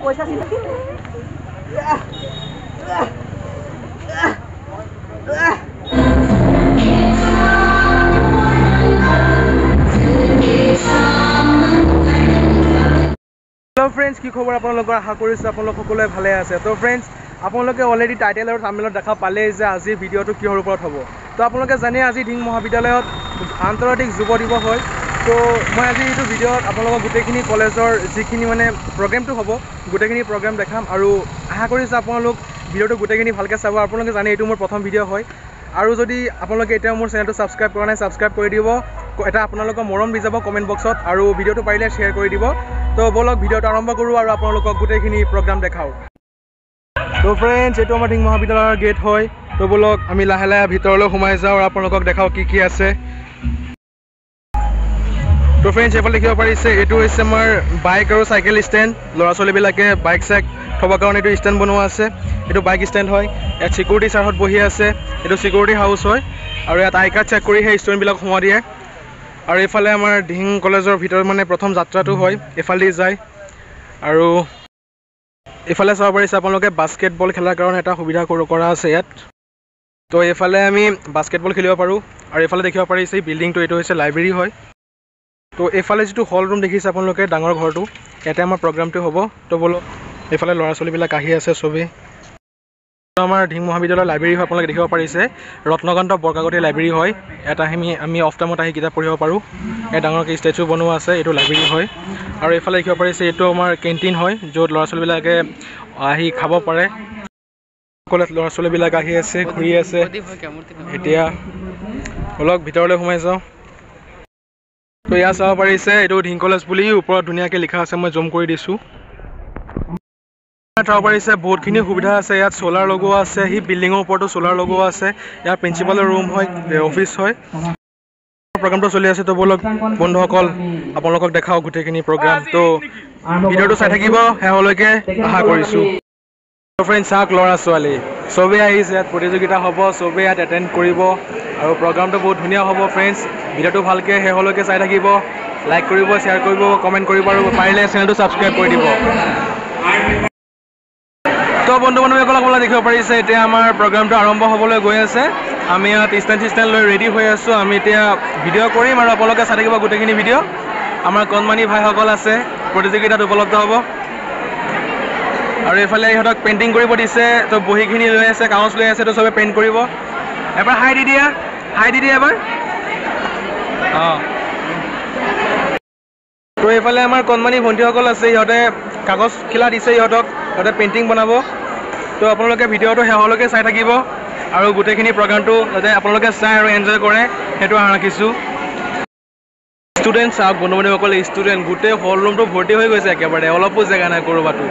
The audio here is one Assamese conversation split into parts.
পয়সা हेलो फ्रेंड्स की खबर आपलोक आशा करिছোঁ আপোনালোক সকলোৱে ভালে আছে। তো फ्रेंड्स আপোনালোকে অলৰেডি টাইটেল আৰু থাম্বনেলত দেখা পালে যে আজি ভিডিঅ'টো কিহৰ ওপৰত হ'ব। তো আপোনালোকে জানে আজি ঢিং মহাবিদ্যালয়ত আন্তৰ্জাতিক যুৱ দিৱস হয়। তো মই আজি এইটো ভিডিঅ'ত আপোনালোকক গোটেইখিনি কলেজৰ যিখিনি মানে প্ৰগ্ৰেমটো হ'ব গোটেইখিনি প্ৰগ্ৰেম দেখাম আৰু আশা কৰিছোঁ আপোনালোক ভিডিঅ'টো গোটেইখিনি ভালকৈ চাব। আপোনালোকে জানে এইটো মোৰ প্ৰথম ভিডিঅ' হয় আৰু যদি আপোনালোকে এতিয়াও মোৰ চেনেলটো ছাবস্ক্ৰাইব কৰা নাই ছাবস্ক্ৰাইব কৰি দিব। এটা আপোনালোকৰ মৰম দি যাব কমেণ্ট বক্সত আৰু ভিডিঅ'টো পাৰিলে শ্বেয়াৰ কৰি দিব। তো বলক ভিডিঅ'টো আৰম্ভ কৰোঁ আৰু আপোনালোকক গোটেইখিনি প্ৰগ্ৰাম দেখাওঁ। তো ফ্ৰেণ্ডছ এইটো আমাৰ ঢিং মহাবিদ্যালয়ৰ গেট হয়। তো বলক আমি লাহে লাহে ভিতৰলৈ সোমাই যাওঁ আৰু আপোনালোকক দেখাওঁ কি কি আছে। তো ফ্ৰেণ্ডছ এইফালে দেখিব পাৰিছে এইটো হৈছে আমাৰ বাইক আৰু চাইকেল ষ্টেণ্ড। ল'ৰা ছোৱালীবিলাকে বাইক চাইক থ'বৰ কাৰণে এইটো ষ্টেণ্ড বনোৱা আছে। এইটো বাইক ষ্টেণ্ড হয়। ইয়াত চিকিউৰিটি ছাৰহঁত বহি আছে। এইটো চিকিউৰিটি হাউচ হয় আৰু ইয়াত আই কাৰ্ড চেক কৰি সেই ষ্টুডেণ্টবিলাক সোমাই দিয়ে। আৰু এইফালে আমাৰ ঢিং কলেজৰ ভিতৰত মানে প্ৰথম যাত্ৰাটো হয়, এইফালেদি যায়। আৰু এইফালে চাব পাৰিছে আপোনালোকে বাস্কেটবল খেলাৰ কাৰণে এটা সুবিধা কৰা আছে ইয়াত। তো এইফালে আমি বাস্কেটবল খেলিব পাৰোঁ। আৰু এইফালে দেখিব পাৰিছে এই বিল্ডিংটো এইটো হৈছে লাইব্ৰেৰী হয়। তো এইফালে যিটো হল ৰুম দেখিছে আপোনালোকে ডাঙৰ ঘৰটো, ইয়াতে আমাৰ প্ৰগ্ৰামটো হ'ব। তো বলক এইফালে ল'ৰা ছোৱালীবিলাক আহি আছে চবেই। আমাৰ ঢিং মহাবিদ্যালয়ৰ লাইব্ৰেৰী হয়, আপোনালোকে দেখিব পাৰিছে ৰত্নকান্ত বৰকাকতী লাইব্ৰেৰী হয়। ইয়াত আমি অফ টাইমত আহি কিতাপ পঢ়িব পাৰোঁ। ইয়াত ডাঙৰকৈ ষ্টেচু বনোৱা আছে, এইটো লাইব্ৰেৰী হয়। আৰু এইফালে দেখিব পাৰিছে এইটো আমাৰ কেণ্টিন হয়, য'ত ল'ৰা ছোৱালীবিলাকে আহি খাব পাৰে। সকলো ল'ৰা ছোৱালীবিলাক আহি আছে, ঘূৰি আছে। এতিয়া অলপ ভিতৰলৈ সোমাই যাওঁ। তো ইয়াত চাব পাৰিছে এইটো ঢিং কলেজ বুলি ওপৰত ধুনীয়াকৈ লিখা আছে, মই জুম কৰি দিছোঁ। চাব পাৰিছে বহুতখিনি সুবিধা আছে। ইয়াত চ'লাৰ লগোৱা আছে, সেই বিল্ডিঙৰ ওপৰতো চ'লাৰ লগোৱা আছে। ইয়াত প্ৰিন্সিপালৰ ৰুম হয়, অফিচ হয়। প্ৰগ্ৰামটো চলি আছে। তো বলক বন্ধুসকল আপোনালোকক দেখাওঁ গোটেইখিনি প্ৰগ্ৰাম। তো ভিডিঅ'টো চাই থাকিব শেষলৈকে আশা কৰিছোঁ। ফ্ৰেণ্ডছ চাওক ল'ৰা ছোৱালী চবেই আহিছে, ইয়াত প্ৰতিযোগিতা হ'ব, চবেই ইয়াত এটেণ্ড কৰিব আৰু প্ৰগ্ৰামটো বহুত ধুনীয়া হ'ব। ফ্ৰেণ্ডছ ভিডিঅ'টো ভালকৈ শেষলৈকে চাই থাকিব, লাইক কৰিব, শ্বেয়াৰ কৰিব, কমেণ্ট কৰিব আৰু পাৰিলে চেনেলটো ছাবস্ক্ৰাইব কৰি দিব। তো বন্ধু বান্ধৱীসকলক আপোনালোকে দেখিব পাৰিছে এতিয়া আমাৰ প্ৰগ্ৰামটো আৰম্ভ হ'বলৈ গৈ আছে। আমি ইয়াত ষ্টেণ্ড লৈ ৰেডি হৈ আছোঁ। আমি এতিয়া ভিডিঅ' কৰিম আৰু আপোনালোকে চাই থাকিব গোটেইখিনি ভিডিঅ'। আমাৰ কণমানি ভাইসকল আছে, প্ৰতিযোগিতাত উপলব্ধ হ'ব। আৰু এইফালে ইহঁতক পেইণ্টিং কৰিব দিছে। তো বহীখিনি লৈ আছে, কাগজ লৈ আছে, তো চবে পেইণ্ট কৰিব। এবাৰ হাই দি দিয়া, হাই দি দিয়া এবাৰ। অঁ, তো এইফালে আমাৰ কণমানি ভণ্টিসকল আছে, ইহঁতে কাগজ খিলা দিছে, ইহঁতে পেইণ্টিং বনাব। তো আপোনালোকে ভিডিঅ'টো শেষলৈকে চাই থাকিব আৰু গোটেইখিনি প্ৰগ্ৰামটো যাতে আপোনালোকে চাই আৰু এনজয় কৰে সেইটো আশা ৰাখিছোঁ। ষ্টুডেণ্ট চাওক বন্ধু বান্ধৱীসকল, ষ্টুডেণ্ট গোটেই হল ৰুমটো ভৰ্তি হৈ গৈছে একেবাৰে, অলপো জেগা নাই ক'ৰবাতো।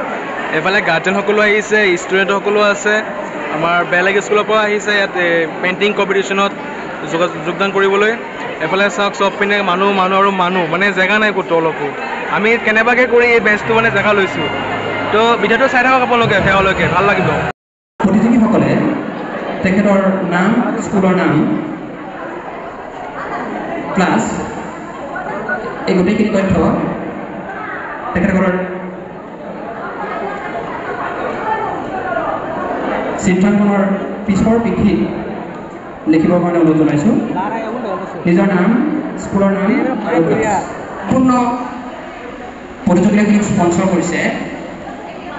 এইফালে গাৰ্জেনসকলো আহিছে, ষ্টুডেণ্টসকলো আছে, আমাৰ বেলেগ স্কুলৰ পৰা আহিছে ইয়াত পেইণ্টিং কম্পিটিশ্যনত যোগদান কৰিবলৈ। এফালে চাওক চব পিনে মানুহ আৰু মানুহ, মানে জেগা নাই ক'তো অলপো। আমি কেনেবাকৈ কৰি এই বেঞ্চটো মানে জেগা লৈছোঁ। তো ভিডিঅ'টো চাই থাকক আপোনালোকে শেষলৈকে, ভাল লাগিব। প্ৰতিযোগীসকলে তেখেতৰ নাম, স্কুলৰ নাম, ক্লাছ, এই গোটেইখিনি তথ্য তেখেতসকলৰ চিত্ৰাংকনৰ পিছৰ পিঠিত লিখিবৰ কাৰণে অনুৰোধ জনাইছোঁ। নিজৰ নাম, স্কুলৰ নাম আৰু ক্লাছ। সম্পূৰ্ণ প্ৰতিযোগিতাখিনিক স্পনচৰ কৰিছে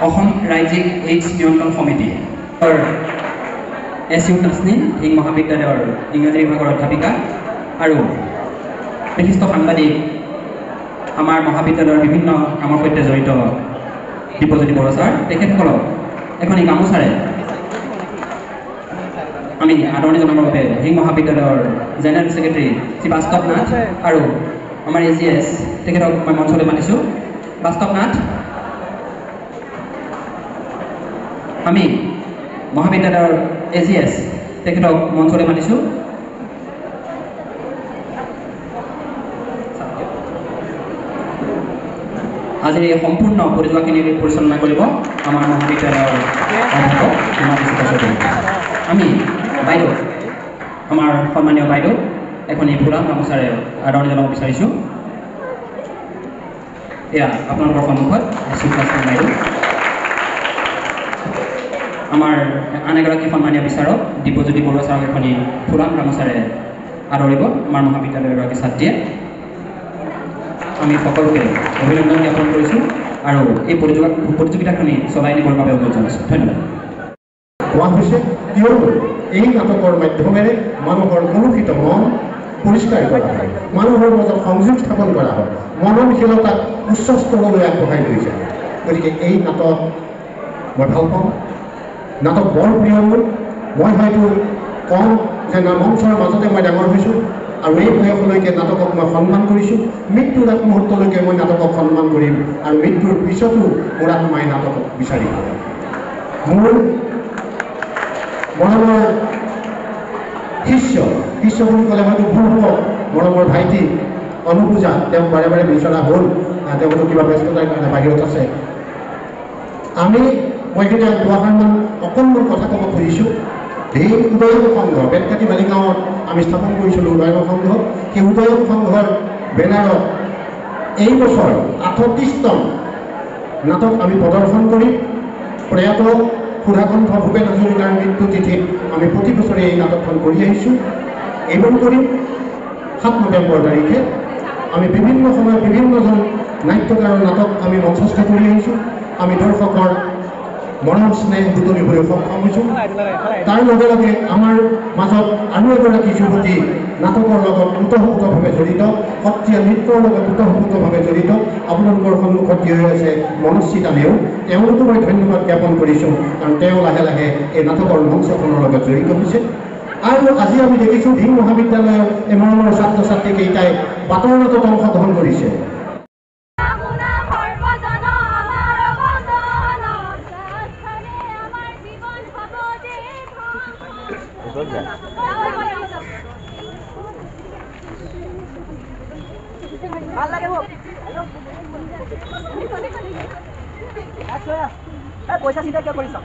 অসম ৰাজ্যিক এইডছ নিয়ন্ত্ৰণ সমিতি। SU নাচনি ঢিং মহাবিদ্যালয়ৰ ইংৰাজী বিভাগৰ অধ্যাপিকা আৰু বিশিষ্ট সাংবাদিক, আমাৰ মহাবিদ্যালয়ৰ বিভিন্ন কামৰ সৈতে জড়িত দীপজ্যোতি বড়ো ছাৰ, তেখেতসকলক এখন গামোচাৰে আমি আদৰণি জনাবৰ বাবে ঢিং মহাবিদ্যালয়ৰ জেনেৰেল ছেক্ৰেটাৰী শ্ৰী বাস্তৱ নাথ আৰু আমাৰ AGS তেখেতক মই মঞ্চলৈ মাতিছোঁ। বাস্তৱ নাথ, আমি মহাবিদ্যালয়ৰ AGS তেখেতক মঞ্চলৈ মাতিছোঁ। আজিৰ এই সম্পূৰ্ণ প্ৰতিযোগিতাখিনি পৰিচালনা কৰিব আমাৰ মহাবিদ্যালয়ৰ অধ্যাপক আমি বাইদেউ, আমাৰ সন্মানীয় বাইদেউ এখন এই ফুলা গামোচাৰে আদৰণি জনাব বিচাৰিছোঁ। এয়া আপোনালোকৰ সন্মুখত সুভাষচন্দ্ৰ বাইদেউ আমাৰ আন এগৰাকী সন্মানীয় বিচাৰক দীপজ্যোতি বৰুৱা ছাৰক এখনি ফুলাম গামোচাৰে আদৰিব আমাৰ মহাবিদ্যালয়ৰ এগৰাকী ছাত্ৰীয়ে আমি সকলোকে অভিনন্দন জ্ঞাপন কৰিছোঁ আৰু এই প্ৰতিযোগিতাখনি চলাই নিবৰ বাবে অনুৰোধ জনাইছোঁ ধন্যবাদ কোৱা হৈছে কিয়নো এই নাটকৰ মাধ্যমেৰে মানুহৰ কলুষিত মন পৰিষ্কাৰ কৰা হয় মানুহৰ মাজত সংযোগ স্থাপন কৰা হয় মননশীলতাক উচ্চ স্তৰলৈ আগবঢ়াই লৈ যায় গতিকে এই নাটক মই ভাল পাওঁ নাটক বৰ প্ৰিয় মোৰ মই হয়তো কওঁ যে মঞ্চৰ মাজতে মই ডাঙৰ হৈছোঁ আৰু এই বয়সলৈকে নাটকক মই সন্মান কৰিছোঁ মৃত্যুৰ এক মুহূৰ্তলৈকে মই নাটকক সন্মান কৰিম আৰু মৃত্যুৰ পিছতো মোৰ আত্মাই নাটকক বিচাৰিব মোৰ মৰমৰ শিষ্য বুলি ক'লে হয়তো ভুল হ'ব মৰমৰ ভাইটি অনুপূজা তেওঁ বাৰে বাৰে বিচৰা হ'ল তেওঁতো কিবা ব্যস্ততাৰ কাৰণে বাহিৰত আছে মই এতিয়া দুআষাৰমান অকণমান কথা ক'ব খুজিছোঁ এই উদয়ন সংঘ বেতকাটি বালিগাঁৱত আমি স্থাপন কৰিছিলোঁ উদয়ন সংঘ সেই উদয়ন সংঘৰ বেনাৰত এই বছৰ 38তম নাটক আমি প্ৰদৰ্শন কৰিম প্ৰয়াত সুধাকণ্ঠ ভূপেন হাজৰিকাৰ মৃত্যু তিথিত আমি প্ৰতি বছৰে এই নাটকখন কৰি আহিছোঁ এইবাৰ কৰিম 7 নৱেম্বৰ তাৰিখে আমি বিভিন্ন সময়ত বিভিন্নজন নাট্যকাৰৰ নাটক আমি মঞ্চস্থ কৰি আহিছোঁ আমি দৰ্শকৰ মৰম স্নেহ বুটলিবলৈ সক্ষম হৈছোঁ তাৰ লগে লগে আমাৰ মাজত আৰু এগৰাকী যুৱতী নাটকৰ লগত ওতঃপ্ৰোতভাৱে জড়িত সত্ৰীয়া নৃত্যৰ লগত ওতঃপ্ৰোতভাৱে জড়িত আপোনালোকৰ সন্মুখত থিয় হৈ আছে মনস্বিতা নেওগ তেওঁলোকো মই ধন্যবাদ জ্ঞাপন কৰিছোঁ কাৰণ তেওঁ লাহে লাহে এই নাটকৰ মঞ্চখনৰ লগত জড়িত হৈছে আৰু আজি আমি দেখিছোঁ ভিন মহাবিদ্যালয়ৰ এই মৰমৰ ছাত্ৰ ছাত্ৰীকেইটাই বাটৰ নাটত অংশগ্ৰহণ কৰিছে পইচা চিন্তা কিয় কৰিছ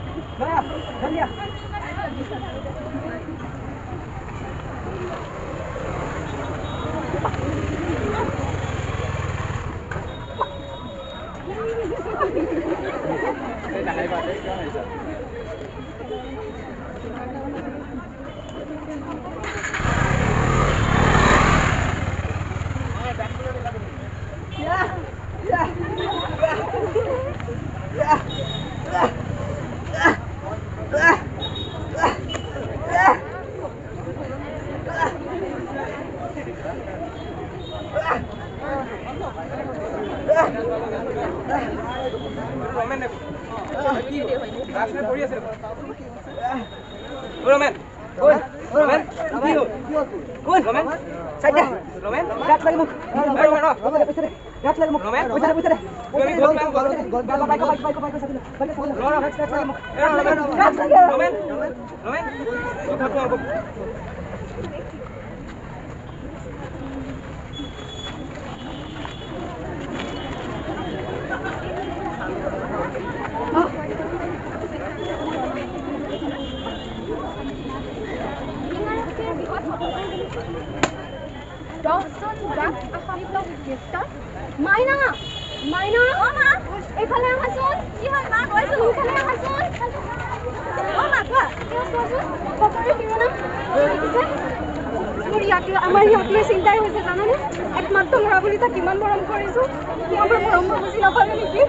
আমাৰ ইয়াতে চিন্তাই হৈছে জানানে একমাত্ৰ ল'ৰা বুলি তাক কিমান মৰম কৰিছোঁ সি আমাৰ মৰম বুজি নাপালে নেকি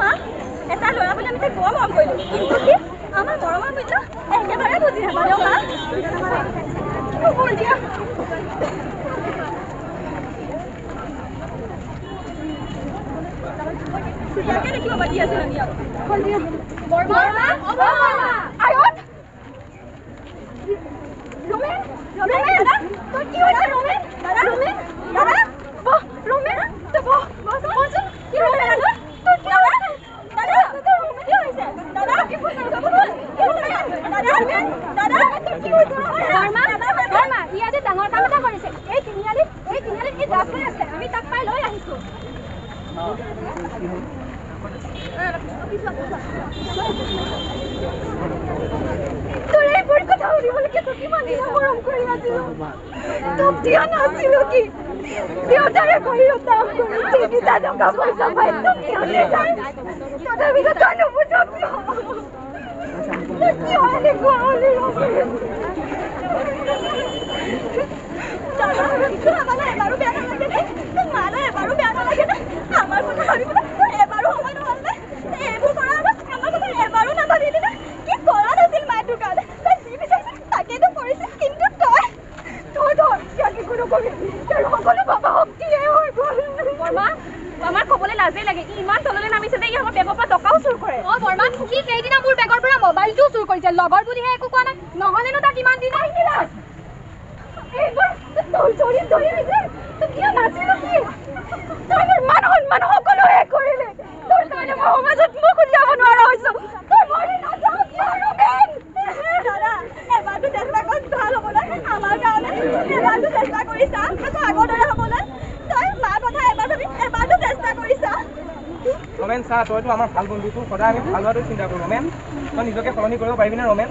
মা এটা ল'ৰা বুলি আমি তাক বৰ মৰম কৰিলোঁ কিন্তু সি আমাৰ মৰমৰ মূল্য একেবাৰে বুজি নাপালে মা দিয়া সুধাকে দেখিব বাকী আছিল আমি আয়ত Roman, দাদা তোর কি হয়েছে রোমেন দাদা রোমেন দাদা রোমেন তো বস কি হয়েছে দাদা তোর কি হয়েছে দাদা তোর রোমেন কি হয়েছে দাদা কি হয়েছে দাদা রোমেন দাদা তোর কি হয়েছে বর্মা ইয়াতে ডাঙৰ কাম এটা কৰিছে এই তিনিআলিত কি দাস হৈ আছে আমি তাক পাই লৈ আহিছো তোর এই পরীক্ষা উড়িবলে কি তোকে মানি মরম করি আছিল তোক দিয়া নাছিল কি দেউতাৰে শৰীৰত দাম কৰি যিকেইটা টকা পইচা পাই তোক কিয়লে যায় তথাপিতো তই নুবুজ কিয় এনেকুৱা হ'লি এবাৰো বেয়া নালাগে নে তোক মালে এবাৰো বেয়া নালাগে নে আমাৰ কথা ভাবিবলৈ এবাৰো সময় নহ'ল নে এইবোৰ কৰা আমাৰ কথা এবাৰো নাভাবিলি নে কি কৰা নাছিল মায়ে তোৰ কাৰণে তই যি বিচাৰিছিল তাকেইতো কৰিছিল কিন্তু তই ইয়াকে কোনো কবি তোৰ সকলো বাবা শক্তিয়ে হৈ গ'ল বৰ্মা আমাৰ ক'বলৈ লাজেই লাগে ইমান তললৈ নামিছে যে ই আমাৰ বেগৰ পৰা টকাও চুৰ কৰে বৰ্মা সি সেইদিনা মোৰ বেগৰ পৰা মোবাইলটোও চুৰ কৰিছে লগৰ বুলিহে একো কোৱা নাই নহ'লেনো তাক ইমান দিন আহিছিলা এইবাৰ তোৰ চৰিত ধৰি আহিছে তোক কিয় নাছিলো কি তই মোৰ মান সন্মান সকলো শেষ কৰিলে তোৰ কাৰণে মই সমাজত মুখ উলিয়াব নোৱাৰা হৈছো তই মৰি নাযাওঁ কিয় ৰমেন দাদা এবাৰটো চেষ্টা কৰ ভাল হ'ব নাই আমাৰ কাৰণে এবাৰটো চেষ্টা কৰিছা আকৌ আগৰ দৰে হ'বলৈ তই মাৰ কথা এবাৰ ভাবি এবাৰটো চেষ্টা কৰিছা ৰমেন চা তইতো আমাৰ ভাল বন্ধুটো সদায় আমি ভাল হোৱাটো চিন্তা কৰোঁ ৰমেন তই নিজকে সলনি কৰিব পাৰিবিনে ৰমেন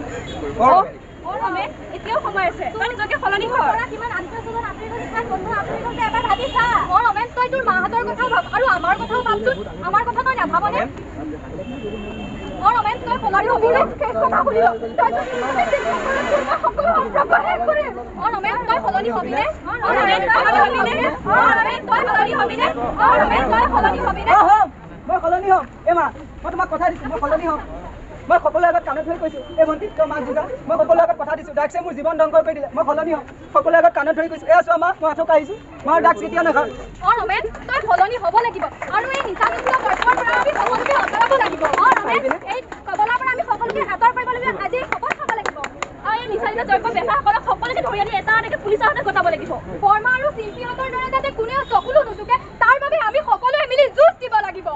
ৰমেন এতিয়াও সময় আছে তই নিজকে সলনি কৰ কিমান আত্মীয়জন আঁতৰি গ'ল কিমান বন্ধু আঁতৰি গ'ল এবাৰ ভাবি চা ৰমেন তই তোৰ মাহঁতৰ কথাও ভাব আৰু আমাৰ কথাও ভাবচোন আমাৰ কথা তই নাভাবনে ৰমেন তই সলনি হ'বিনে শেষ কথা শুনিব তই যদি সকলো সম্পৰ্ক শেষ কৰিম ৰমেন তই সলনি হ'বিনে ৰমেন তই সলনি হ'বিনে ৰমেন তই সলনি হ'বিনে ৰমেন তই সলনি হ'বিনে মই সলনি হ'ম মা মই তোমাক কথা দিছোঁ মই সলনি হ'ম মই সকলোৰে আগত কাণত ধৰি কৈছোঁ এই ভণ্টি তই মাক যোগা মই সকলোৰে আগত কথা দিছোঁ ড্ৰাগছে মোৰ জীৱন ধ্বংস কৰি দিলে মই সলনি হ'ম সকলোৰে আগত কাণত ধৰি কৈছোঁ চোৱা মা মই আঁঠক আহিছোঁ মই ড্ৰাগছ কেতিয়াও নাখাওঁ ৰমেন তই সলনি হ'ব লাগিব আৰু এই নিচাযুক্ত কৰ্মৰ পৰা আমি সকলোকে আঁতৰাব লাগিব ৰমেন এই কবলৰ পৰা আমি সকলোকে আঁতৰ কৰিব লাগিব আজি শপত খাব লাগিব আৰু এই নিচাযুক্ত দ্ৰব্য বেচাসকলক সকলোকে ধৰি আনি এটা এনেকৈ পুলিচৰ হাতত গতাব লাগিব বৰ্মা আৰু শিল্পীহঁতৰ দৰে যাতে কোনেও চকুলো নুচুকে তাৰ বাবে আমি সকলোৱে মিলি যুঁজ দিব লাগিব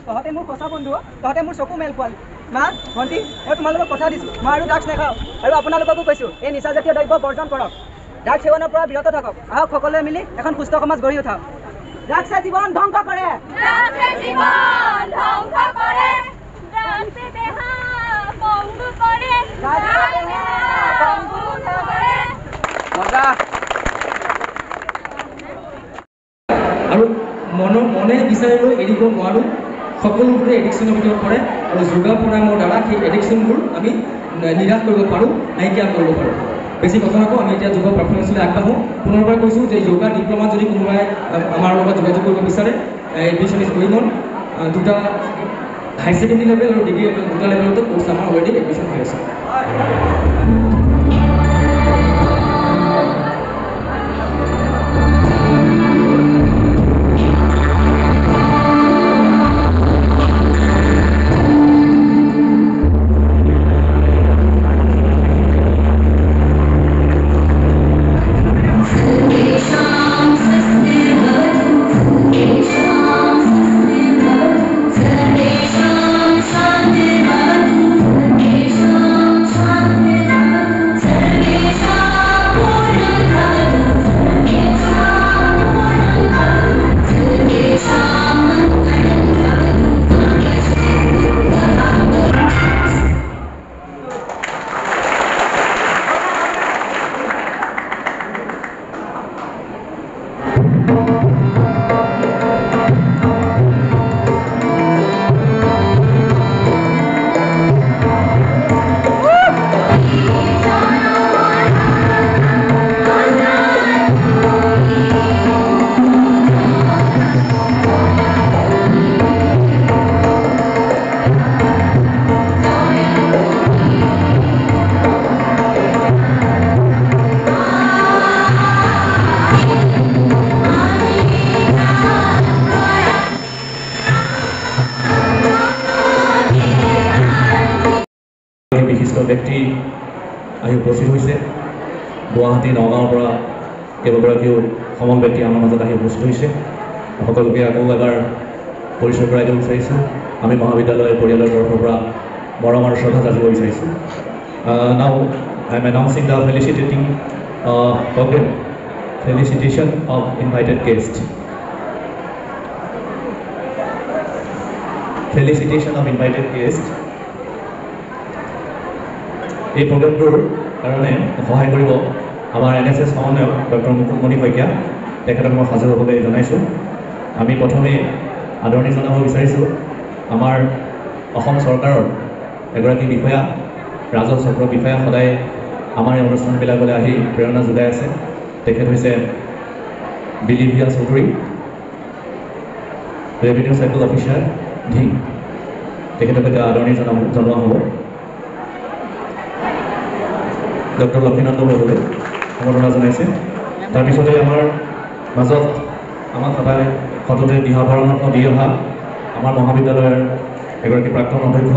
তহঁতে মোৰ সঁচা বন্ধু তহঁতে মোৰ চকু মেল পোৱালি মা ভণ্টি মই তোমালোকক কথা দিছোঁ মই আৰু ড্ৰাগছ নাখাওঁ আৰু আপোনালোককো কৈছোঁ এই নিচাজাতীয় দ্ৰব্য বৰ্জন কৰক ড্ৰাগছ সেৱনৰ পৰা বিৰত থাকক আহক সকলোৱে মিলি এখন সুস্থ সমাজ গঢ়ি উঠাওক ড্ৰাগছে জীৱন ধ্বংস কৰে ড্ৰাগছে জীৱন ধ্বংস কৰে ড্ৰাগছে দেহা পংগু কৰে ড্ৰাগছে দেহা পংগু কৰে মজা আৰু মনে বিচাৰিলেও এৰিব নোৱাৰোঁ সকলোবোৰে এডিকশ্যনৰ ভিতৰত পৰে আৰু যোগা প্ৰাণায়ামৰ দ্বাৰা সেই এডিকশ্যনবোৰ আমি নিৰাশ কৰিব পাৰোঁ নাইকিয়া কৰিব পাৰোঁ বেছি কথা নকওঁ আমি এতিয়া যোগ পাৰফৰ্মেঞ্চলৈ আগবাঢ়োঁ পুনৰবাৰ কৈছোঁ যে যোগা ডিপ্ল'মা যদি কোনোবাই আমাৰ লগত যোগাযোগ কৰিব বিচাৰে এডমিশ্যন ইজ গয়িং অন দুটা হাই ছেকেণ্ডেৰী লেভেল আৰু ডিগ্ৰী লেভেল দুটা লেভেলতো কোৰ্চ আমাৰ অলৰেডি এডমিশ্যন হৈ আছে ব্যক্তি আহি উপস্থিত হৈছে গুৱাহাটী নগাঁৱৰ পৰা কেইবাগৰাকীও সমল ব্যক্তি আমাৰ মাজত আহি উপস্থিত হৈছে সকলোকে আকৌ এবাৰ পৰিচয় কৰাই দিব বিচাৰিছোঁ আমি মহাবিদ্যালয়ৰ পৰিয়ালৰ তৰফৰ পৰা মৰম আৰু শ্ৰদ্ধা যাচিব বিচাৰিছোঁ now I am announcing the felicitation of invited guest. Felicitation of invited guest. এই প্ৰগ্ৰামটোৰ কাৰণে সহায় কৰিব আমাৰ NSS সমন্বয়ক ডক্টৰ মুকুল মণি শইকীয়া তেখেতক মই সাজু হ'বলৈ জনাইছোঁ। আমি প্ৰথমে আদৰণি জনাব বিচাৰিছোঁ আমাৰ অসম চৰকাৰৰ এগৰাকী বিষয়া, ৰাজহ চক্ৰ বিষয়া, সদায় আমাৰ এই অনুষ্ঠানবিলাকলৈ আহি প্ৰেৰণা যোগাই আছে। তেখেত হৈছে বিলিভিয়া Choudhury, revenue circle officer Dhing. তেখেতক এতিয়া আদৰণি জনোৱা হ'ব। ডক্টৰ লক্ষীনাথ বৰদলৈ সম্বৰ্ধনা জনাইছে। তাৰপিছতে আমাৰ মাজত আমাক সদায় সততে দিহা পৰামৰ্শ দি অহা আমাৰ মহাবিদ্যালয়ৰ এগৰাকী প্ৰাক্তন অধ্যক্ষ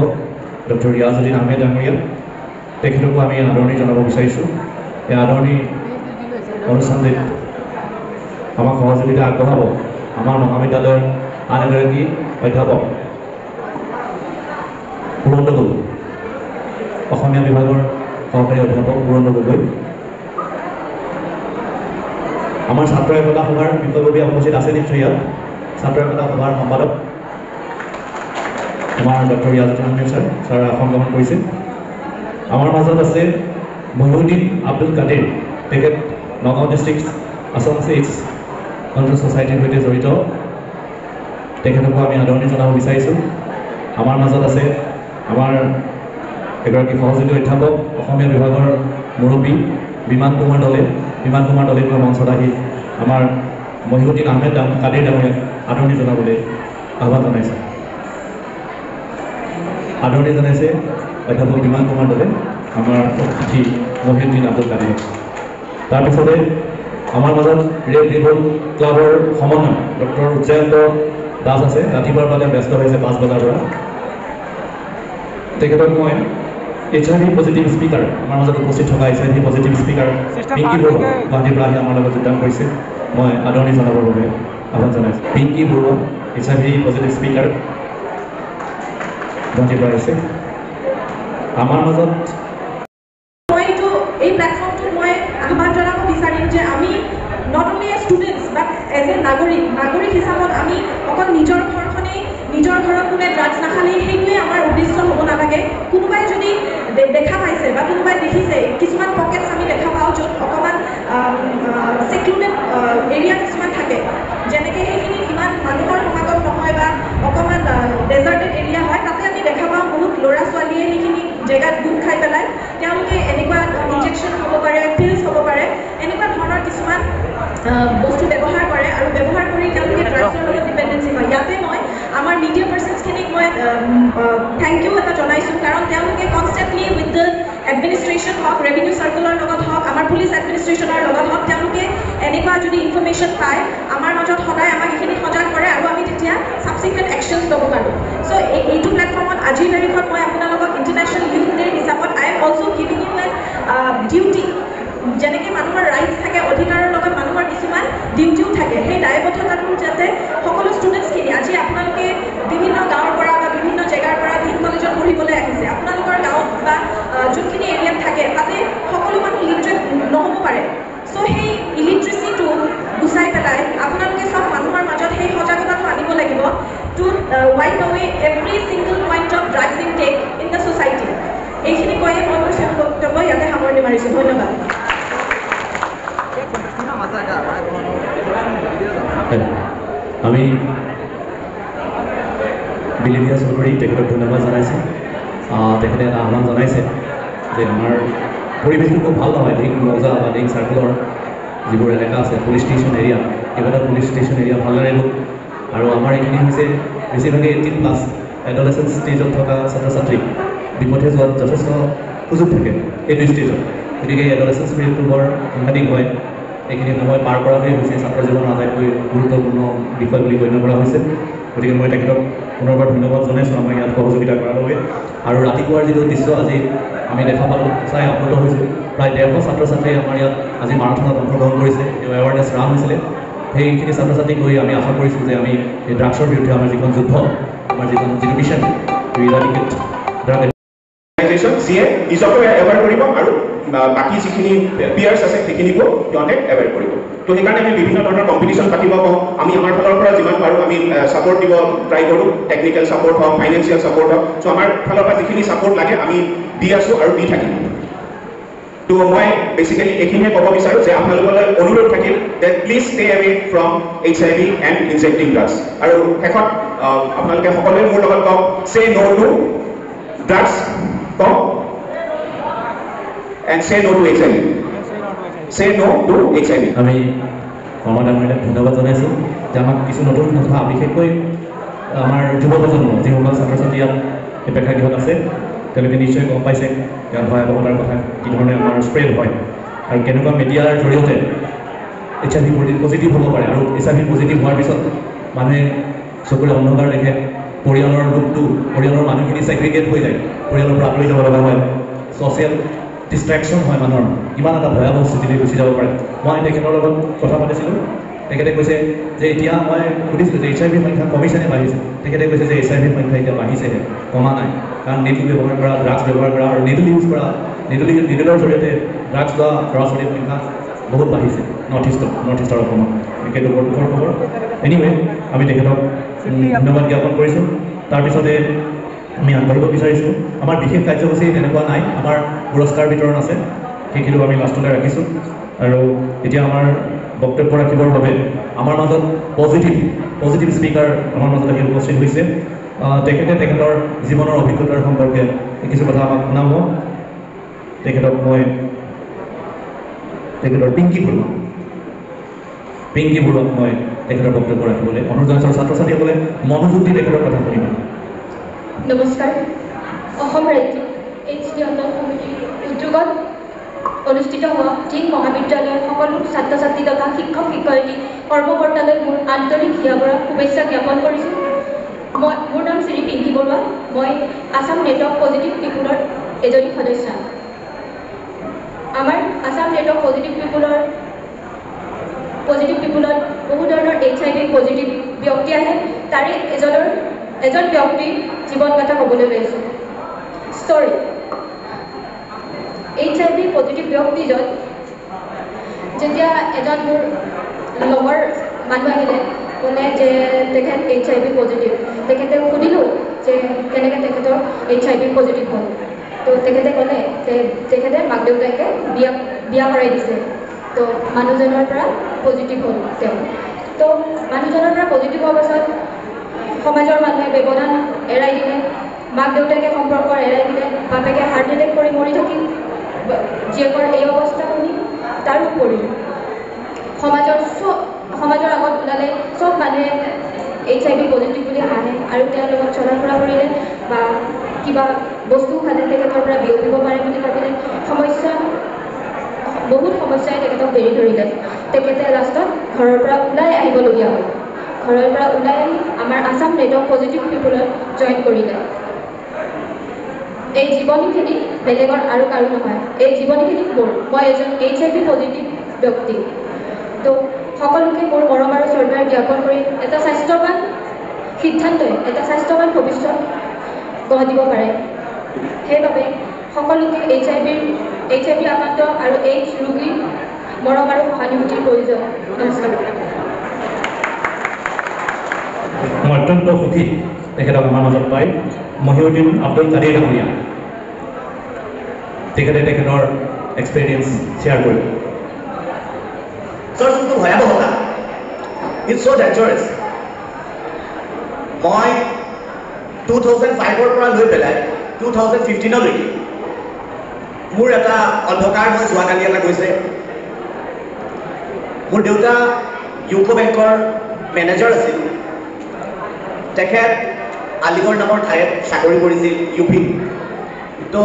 ডক্টৰ ৰিয়াজুদ্দিন আহমেদ ডাঙৰীয়া, তেখেতকো আমি আদৰণি জনাব বিচাৰিছোঁ। এই আদৰণি অনুষ্ঠানটিত আমাক সহযোগিতা আগবঢ়াব আমাৰ মহাবিদ্যালয়ৰ আন এগৰাকী অধ্যাপক পুৰন্ত গগৈ, অসমীয়া বিভাগৰ সহকাৰী অধ্যাপক পুৰন্ত গগৈ। আমাৰ ছাত্ৰ একতা সভাৰ বিষয়ববীয়া উপস্থিত আছে নিশ্চয় ইয়াত। ছাত্ৰ একতা সভাৰ সম্পাদক আমাৰ ডক্টৰ ৰিয়াজুদ্দিন আহমেদ ছাৰ আসন গ্ৰহণ কৰিছে। আমাৰ মাজত আছে মহিউদ্দিন আব্দুল কাদিৰ, তেখেত Nagaon district Assam seeds control ছ'চাইটিৰ সৈতে জড়িত। তেখেতকো আমি আদৰণি জনাব বিচাৰিছোঁ। আমাৰ মাজত আছে আমাৰ এগৰাকী সহযোগী অধ্যাপক, অসমীয়া বিভাগৰ মুৰব্বী বিমান কুমাৰ দলে মঞ্চত আহি আমাৰ মহিউদ্দিন আহমেদ কাদিৰ ডাঙৰীয়াক আদৰণি জনাবলৈ আহ্বান জনাইছে। আদৰণি জনাইছে অধ্যাপক বিমান কুমাৰ দলে আমাৰ অতিথি মহিউদ্দিন আব্দুল কাদিৰ। তাৰপিছতে আমাৰ মাজত ৰেড ৰিবল ক্লাবৰ সমন্বয় ডক্টৰ উজ্জয়ন্ত দাস আছে। ৰাতিপুৱাৰ ফালে ব্যস্ত হৈছে 5 বজাৰ পৰা। তেখেতক মই HIV পজিটিভ স্পীকাৰ, আমাৰ মাজত উপস্থিত থকা HIV positive speaker Pinky Barua গুৱাহাটীৰ পৰা আহি আমাৰ লগত যোগদান কৰিছে, মই আদৰণি জনাবৰ বাবে আহ্বান জনাইছোঁ। Pinky Barua HIV positive speaker গুৱাহাটীৰ পৰা আহিছে। আমাৰ মাজত এই প্লেটফৰ্মটোত মই আহ্বান জনাব বিচাৰিম যে আমি not only a students but as a নাগৰিক হিচাপত আমি অকল নিজৰ ঘৰত কোনে ড্ৰাগছ নাখালেই সেইটোৱে আমাৰ উদ্দেশ্য হ'ব নালাগে। কোনোবাই যদি দেখা পাইছে বা কোনোবাই দেখিছে, কিছুমান পকেটছ আমি দেখা পাওঁ য'ত অকণমান ছেক্লুডেড এৰিয়া কিছুমান থাকে, যেনেকৈ সেইখিনি ইমান মানুহৰ সমাগম নহয় বা অকণমান ডেজাৰ্টেড এৰিয়া হয়, তাতে আমি দেখা পাওঁ বহুত ল'ৰা ছোৱালীয়ে সেইখিনি জেগাত গোট খাই পেলাই তেওঁলোকে এনেকুৱা ইনজেকশ্যন হ'ব পাৰে, পিলছ হ'ব পাৰে, এনেকুৱা ধৰণৰ কিছুমান বস্তু ব্যৱহাৰ কৰে আৰু ব্যৱহাৰ কৰি তেওঁলোকে ড্ৰাগছৰ লগত ডিপেণ্ডেঞ্চি হয়। ইয়াতে মই আমাৰ মিডিয়া পাৰ্চনছখিনিক মই থেংক ইউ এটা জনাইছোঁ, কাৰণ তেওঁলোকে কনষ্টেণ্টলি উইথ দ্য এডমিনিষ্ট্ৰেশ্যন হওক, ৰেভিনিউ চাৰ্কলৰ লগত হওক, আমাৰ পুলিচ এডমিনিষ্ট্ৰেশ্যনৰ লগত হওক, তেওঁলোকে এনেকুৱা যদি ইনফৰ্মেশ্যন পায় আমাৰ মাজত সদায় আমাক এইখিনি সজাগ কৰে আৰু আমি তেতিয়া ছাবচিকুৱেণ্ট একশ্যনছ ল'ব পাৰোঁ। চ' এইটো প্লেটফৰ্মত আজিৰ তাৰিখত মই আপোনালোকক ইণ্টাৰনেশ্যনেল ইউথ ডে হিচাপত I am also' giving you an duty. যেনেকৈ মানুহৰ ৰাইটছ থাকে, অধিকাৰৰ লগত মানুহৰ কিছুমান ডিউটিও থাকে, সেই দায়বদ্ধতাটোৰ যাতে সকলো ষ্টুডেণ্টছখিনি, আজি আপোনালোকে বিভিন্ন গাঁৱৰ পৰা বা বিভিন্ন জেগাৰ পৰা ডিগ্ৰী কলেজত পঢ়িবলৈ আহিছে, আপোনালোকৰ গাঁৱত বা যোনখিনি এৰিয়াত থাকে তাতে সকলো মানুহ লিটাৰেট নহ'ব পাৰে। চ' সেই ইলিটাৰেচিটো গুচাই পেলাই আপোনালোকে চব মানুহৰ মাজত সেই সজাগতাটো আনিব লাগিব to wipe away every single point of drugs intake in the society. এইখিনি কৈয়ে মই মোৰ বক্তব্য ইয়াতে সামৰণি মাৰিছোঁ। ধন্যবাদ। আমি বিলিভিয়া চৌধুৰী তেখেতক ধন্যবাদ জনাইছোঁ। তেখেতে এটা আহ্বান জনাইছে যে আমাৰ পৰিৱেশটো খুব ভাল নহয়, ডিং মৌজা বা ডিং চাৰ্কলৰ যিবোৰ এলেকা আছে পুলিচ ষ্টেচন এৰিয়া, এইকেইটা পুলিচ ষ্টেচন এৰিয়া ভাল লাগিব। আৰু আমাৰ এইখিনি হৈছে বেছিভাগে 18+ এডলেচেণ্ট ষ্টেজত থকা ছাত্ৰ ছাত্ৰীক বিপথে যোৱাত যথেষ্ট সুযোগ থাকে এইটো ষ্টেজত। গতিকে এডলেচেণ্ট পিৰিয়ডটো বৰ সাংঘাতিক হয়। এইখিনি সময় পাৰ কৰাটোৱেই হৈছে ছাত্ৰ জীৱনৰ আটাইতকৈ গুৰুত্বপূৰ্ণ বিষয় বুলি গণ্য কৰা হৈছে। গতিকে মই তেখেতক পুনৰবাৰ ধন্যবাদ জনাইছোঁ আমাৰ ইয়াত সহযোগিতা কৰাৰ বাবে। আৰু ৰাতিপুৱাৰ যিটো দৃশ্য আজি আমি দেখা পালোঁ, চাই আপ্লুত হৈছোঁ। প্ৰায় 150 ছাত্ৰ ছাত্ৰীয়ে আমাৰ ইয়াত আজি মাৰাথনত অংশগ্ৰহণ কৰিছে, এৱাৰনেছ ৰান হৈছিলে। সেইখিনি ছাত্ৰ ছাত্ৰীক লৈ আমি আশা কৰিছোঁ যে আমি এই ড্ৰাগছৰ বিৰুদ্ধে আমাৰ যিখন যুদ্ধ, আমাৰ যিটো মিছন টু ইৰাডিকেট ড্ৰাগ যিয়ে নিজকে এৱেৰ কৰিব আৰু বাকী যিখিনি পিয়াৰ্ছ আছে সেইখিনিকো সিহঁতে এৱেৰ কৰিব। তো সেইকাৰণে আমি বিভিন্ন ধৰণৰ কম্পিটিশ্যন পাতিব কওঁ। আমি আমাৰ ফালৰ পৰা যিমান পাৰোঁ আমি ছাপৰ্ট দিব ট্ৰাই কৰোঁ, টেকনিকেল ছাপৰ্ট হওক, ফাইনেন্সিয়েল ছাপৰ্ট হওক। চ' আমাৰ ফালৰ পৰা যিখিনি ছাপৰ্ট লাগে আমি দি আছোঁ আৰু দি থাকিম। তো মই বেসিক্যালি এইখিনিয়ে ক'ব বিচাৰো যে আপোনালোকলৈ অনুৰোধ থাকিল that please stay away from HIV and injecting drugs আৰু শেষত আপোনালোকে সকলোৱে মোৰ লগত কওক say no to drugs কওক and say no to HIV say no to HIV আমি কৰ্মা ডাঙৰীয়াক ধন্যবাদ জনাইছোঁ যে আমাক কিছু নতুন কথা বিশেষকৈ আমাৰ যুৱ প্ৰজন্ম যিসকল ছাত্ৰ ছাত্ৰী ইয়াত এই প্ৰেক্ষাগৃহত আছে তেওঁলোকে নিশ্চয় গম পাইছে ইয়াৰ ভয়াৱহতাৰ কথা কি ধৰণে আমাৰ স্প্ৰেড হয় আৰু কেনেকুৱা মিডিয়াৰ জৰিয়তে HIV পজিটিভ হ'ব পাৰে আৰু HIV পজিটিভ হোৱাৰ পিছত মানুহে চকুৰে অন্ধকাৰ দেখে পৰিয়ালৰ লোকটো পৰিয়ালৰ মানুহখিনি ছেগ্ৰিগেট হৈ যায় পৰিয়ালৰ পৰা আঁতৰি যাব লগা হয় ছ'চিয়েল ডিষ্ট্ৰেকশ্যন হয় মানুহৰ ইমান এটা ভয়াৱহ স্থিতিলৈ গুচি যাব পাৰে মই তেখেতৰ লগত কথা পাতিছিলোঁ তেখেতে কৈছে যে এতিয়া মই সুধিছিলোঁ যে HIV সংখ্যা কমিছেনে বাঢ়িছে তেখেতে কৈছে যে HIV সংখ্যা এতিয়া বাঢ়িছেহে কমা নাই কাৰণ নিডল ব্যৱহাৰ কৰা ড্ৰাগছ ব্যৱহাৰ কৰা আৰু নিডল ইউজ কৰা নিডলৰ জৰিয়তে ড্ৰাগছ লোৱা ল'ৰা ছোৱালীৰ সংখ্যা বহুত বাঢ়িছে নৰ্থ ইষ্টৰ অসমত সেইটো বৰ দুখৰ খবৰ এনিৱে আমি তেখেতক ধন্যবাদ জ্ঞাপন কৰিছোঁ তাৰপিছতে আমি আগবাঢ়িব বিচাৰিছোঁ আমাৰ বিশেষ কাৰ্যসূচী তেনেকুৱা নাই আমাৰ পুৰস্কাৰ বিতৰণ আছে সেইখিনিও আমি লাষ্টলৈ ৰাখিছোঁ আৰু এতিয়া আমাৰ বক্তব্য ৰাখিবৰ বাবে আমাৰ মাজত পজিটিভ স্পীকাৰ আমাৰ মাজত আহি উপস্থিত হৈছে তেখেতে তেখেতৰ জীৱনৰ অভিজ্ঞতাৰ সম্পৰ্কে কিছু কথা আমাক শুনাব তেখেতক মই তেখেতৰ পিংকি বৰুৱাক মই তেখেতৰ বক্তব্য ৰাখিবলৈ অনুৰোধ জনাইছোঁ ছাত্ৰ ছাত্ৰীসকলে মনোযোগ দি তেখেতৰ কথা শুনিব নমস্কাৰ অসম ৰাজ্যিক HD অন্নন সমিতিৰ উদ্যোগত অনুষ্ঠিত হোৱা ঠিক মহাবিদ্যালয়ৰ সকলো ছাত্ৰ ছাত্ৰী তথা শিক্ষক শিক্ষয়িত্ৰী কৰ্মকৰ্তালৈ মোৰ আন্তৰিক হিয়াভৰা শুভেচ্ছা জ্ঞাপন কৰিছোঁ মোৰ নাম শ্ৰী পিংকি বৰুৱা মই আছাম নেটৱৰ্ক পজিটিভ পিপুলৰ এজনী সদস্য আমাৰ আছাম নেটৱৰ্ক পজিটিভ পিপুলত বহু ধৰণৰ HIV পজিটিভ ব্যক্তি আহে তাৰে এজন ব্যক্তিৰ জীৱন কথা ক'বলৈ লৈছোঁ ষ্টৰী HIV পজিটিভ ব্যক্তিজন যেতিয়া এজন মোৰ লগৰ মানুহ আহিলে ক'লে যে তেখেত HIV পজিটিভ তেখেতে সুধিলোঁ যে কেনেকৈ তেখেতৰ HIV পজিটিভ হ'ল তো তেখেতে ক'লে যে তেখেতে মাক দেউতাকে বিয়া কৰাই দিছে তো মানুহজনৰ পৰা পজিটিভ হ'ল তেওঁ তো মানুহজনৰ পৰা পজিটিভ হোৱাৰ পাছত সমাজৰ মানুহে ব্যৱধান এৰাই দিলে মাক দেউতাকে সম্পৰ্ক এৰাই দিলে বাপেকে হাৰ্ট এটেক কৰি মৰি থাকিল জীয়েকৰ এই অৱস্থা শুনি তাৰোপৰি সমাজৰ আগত ওলালে চব মানুহে HIV পজিটিভ বুলি হাঁহে আৰু তেওঁৰ লগত চলা ফুৰা কৰিলে বা কিবা বস্তু খালে তেখেতৰ পৰা বিয়পিব পাৰে বুলি ভাবিলে বহুত সমস্যাই তেখেতক বেৰি ধৰিলে তেখেতে লাষ্টত ঘৰৰ পৰা ওলাই আহিবলগীয়া হ'ল ঘৰৰ পৰা ওলাই আহি আমাৰ আছাম নেটৱৰ্ক পজিটিভ পিপুলত জইন কৰিলে এই জীৱনীখিনি বেলেগৰ আৰু কাৰো নহয় এই জীৱনীখিনি মোৰ মই এজন HIV পজিটিভ ব্যক্তি তো সকলোকে মোৰ মৰম আৰু শ্ৰদ্ধাৰ জ্ঞাপন কৰি এটা স্বাস্থ্যৱান সিদ্ধান্তই এটা স্বাস্থ্যৱান ভৱিষ্যত গঢ় দিব পাৰে সেইবাবে সকলোকে HIV আক্ৰান্ত আৰু AIDS ৰোগীৰ মৰম আৰু সহানুভূতিৰ প্ৰয়োজন নমস্কাৰ মই অত্যন্ত সুখী তেখেতক আমাৰ মাজত পাই মহিউদ্দিন আব্দুল কাদিৰ ডাঙৰীয়া তেখেতে তেখেতৰ এক্সপিৰিয়েঞ্চ শ্বেয়াৰ কৰিব যোনটো ভয়াৱহতা ইটছ চ' ডেঞ্জাৰাছ মই 2005ৰ পৰা লৈ পেলাই 2015লৈকে মোৰ এটা অন্ধকাৰ হৈ যোৱাকালি এটা গৈছে মোৰ দেউতা ইউকো বেংকৰ মেনেজাৰ আছিল তেখেত আলিগড় নামৰ ঠাইত চাকৰি কৰিছিল UP তো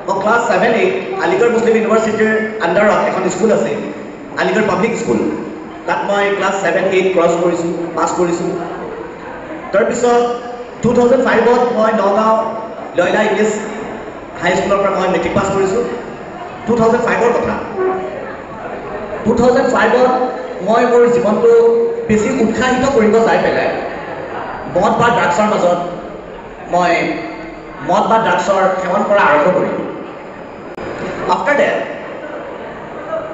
মই ক্লাছ 7-8 আলিগড় মুছলিম ইউনিভাৰ্চিটিৰ আণ্ডাৰত এখন স্কুল আছে আলিগড় পাব্লিক স্কুল তাত মই ক্লাছ 7-8 ক্ৰছ কৰিছোঁ পাছ কৰিছোঁ তাৰপিছত 2005ত মই নগাঁও লয়লা ইংলিছ হাইস্কুলৰ পৰা মই মেট্ৰিক পাছ কৰিছোঁ 2005ৰ কথা 2005ত মই মোৰ জীৱনটো বেছি উৎসাহিত কৰিব যাই পেলাই মদ বা ড্ৰাগছৰ মাজত মই মদ বা ড্ৰাগছৰ সেৱন কৰা আৰম্ভ কৰিলোঁ আফটাৰ ডেট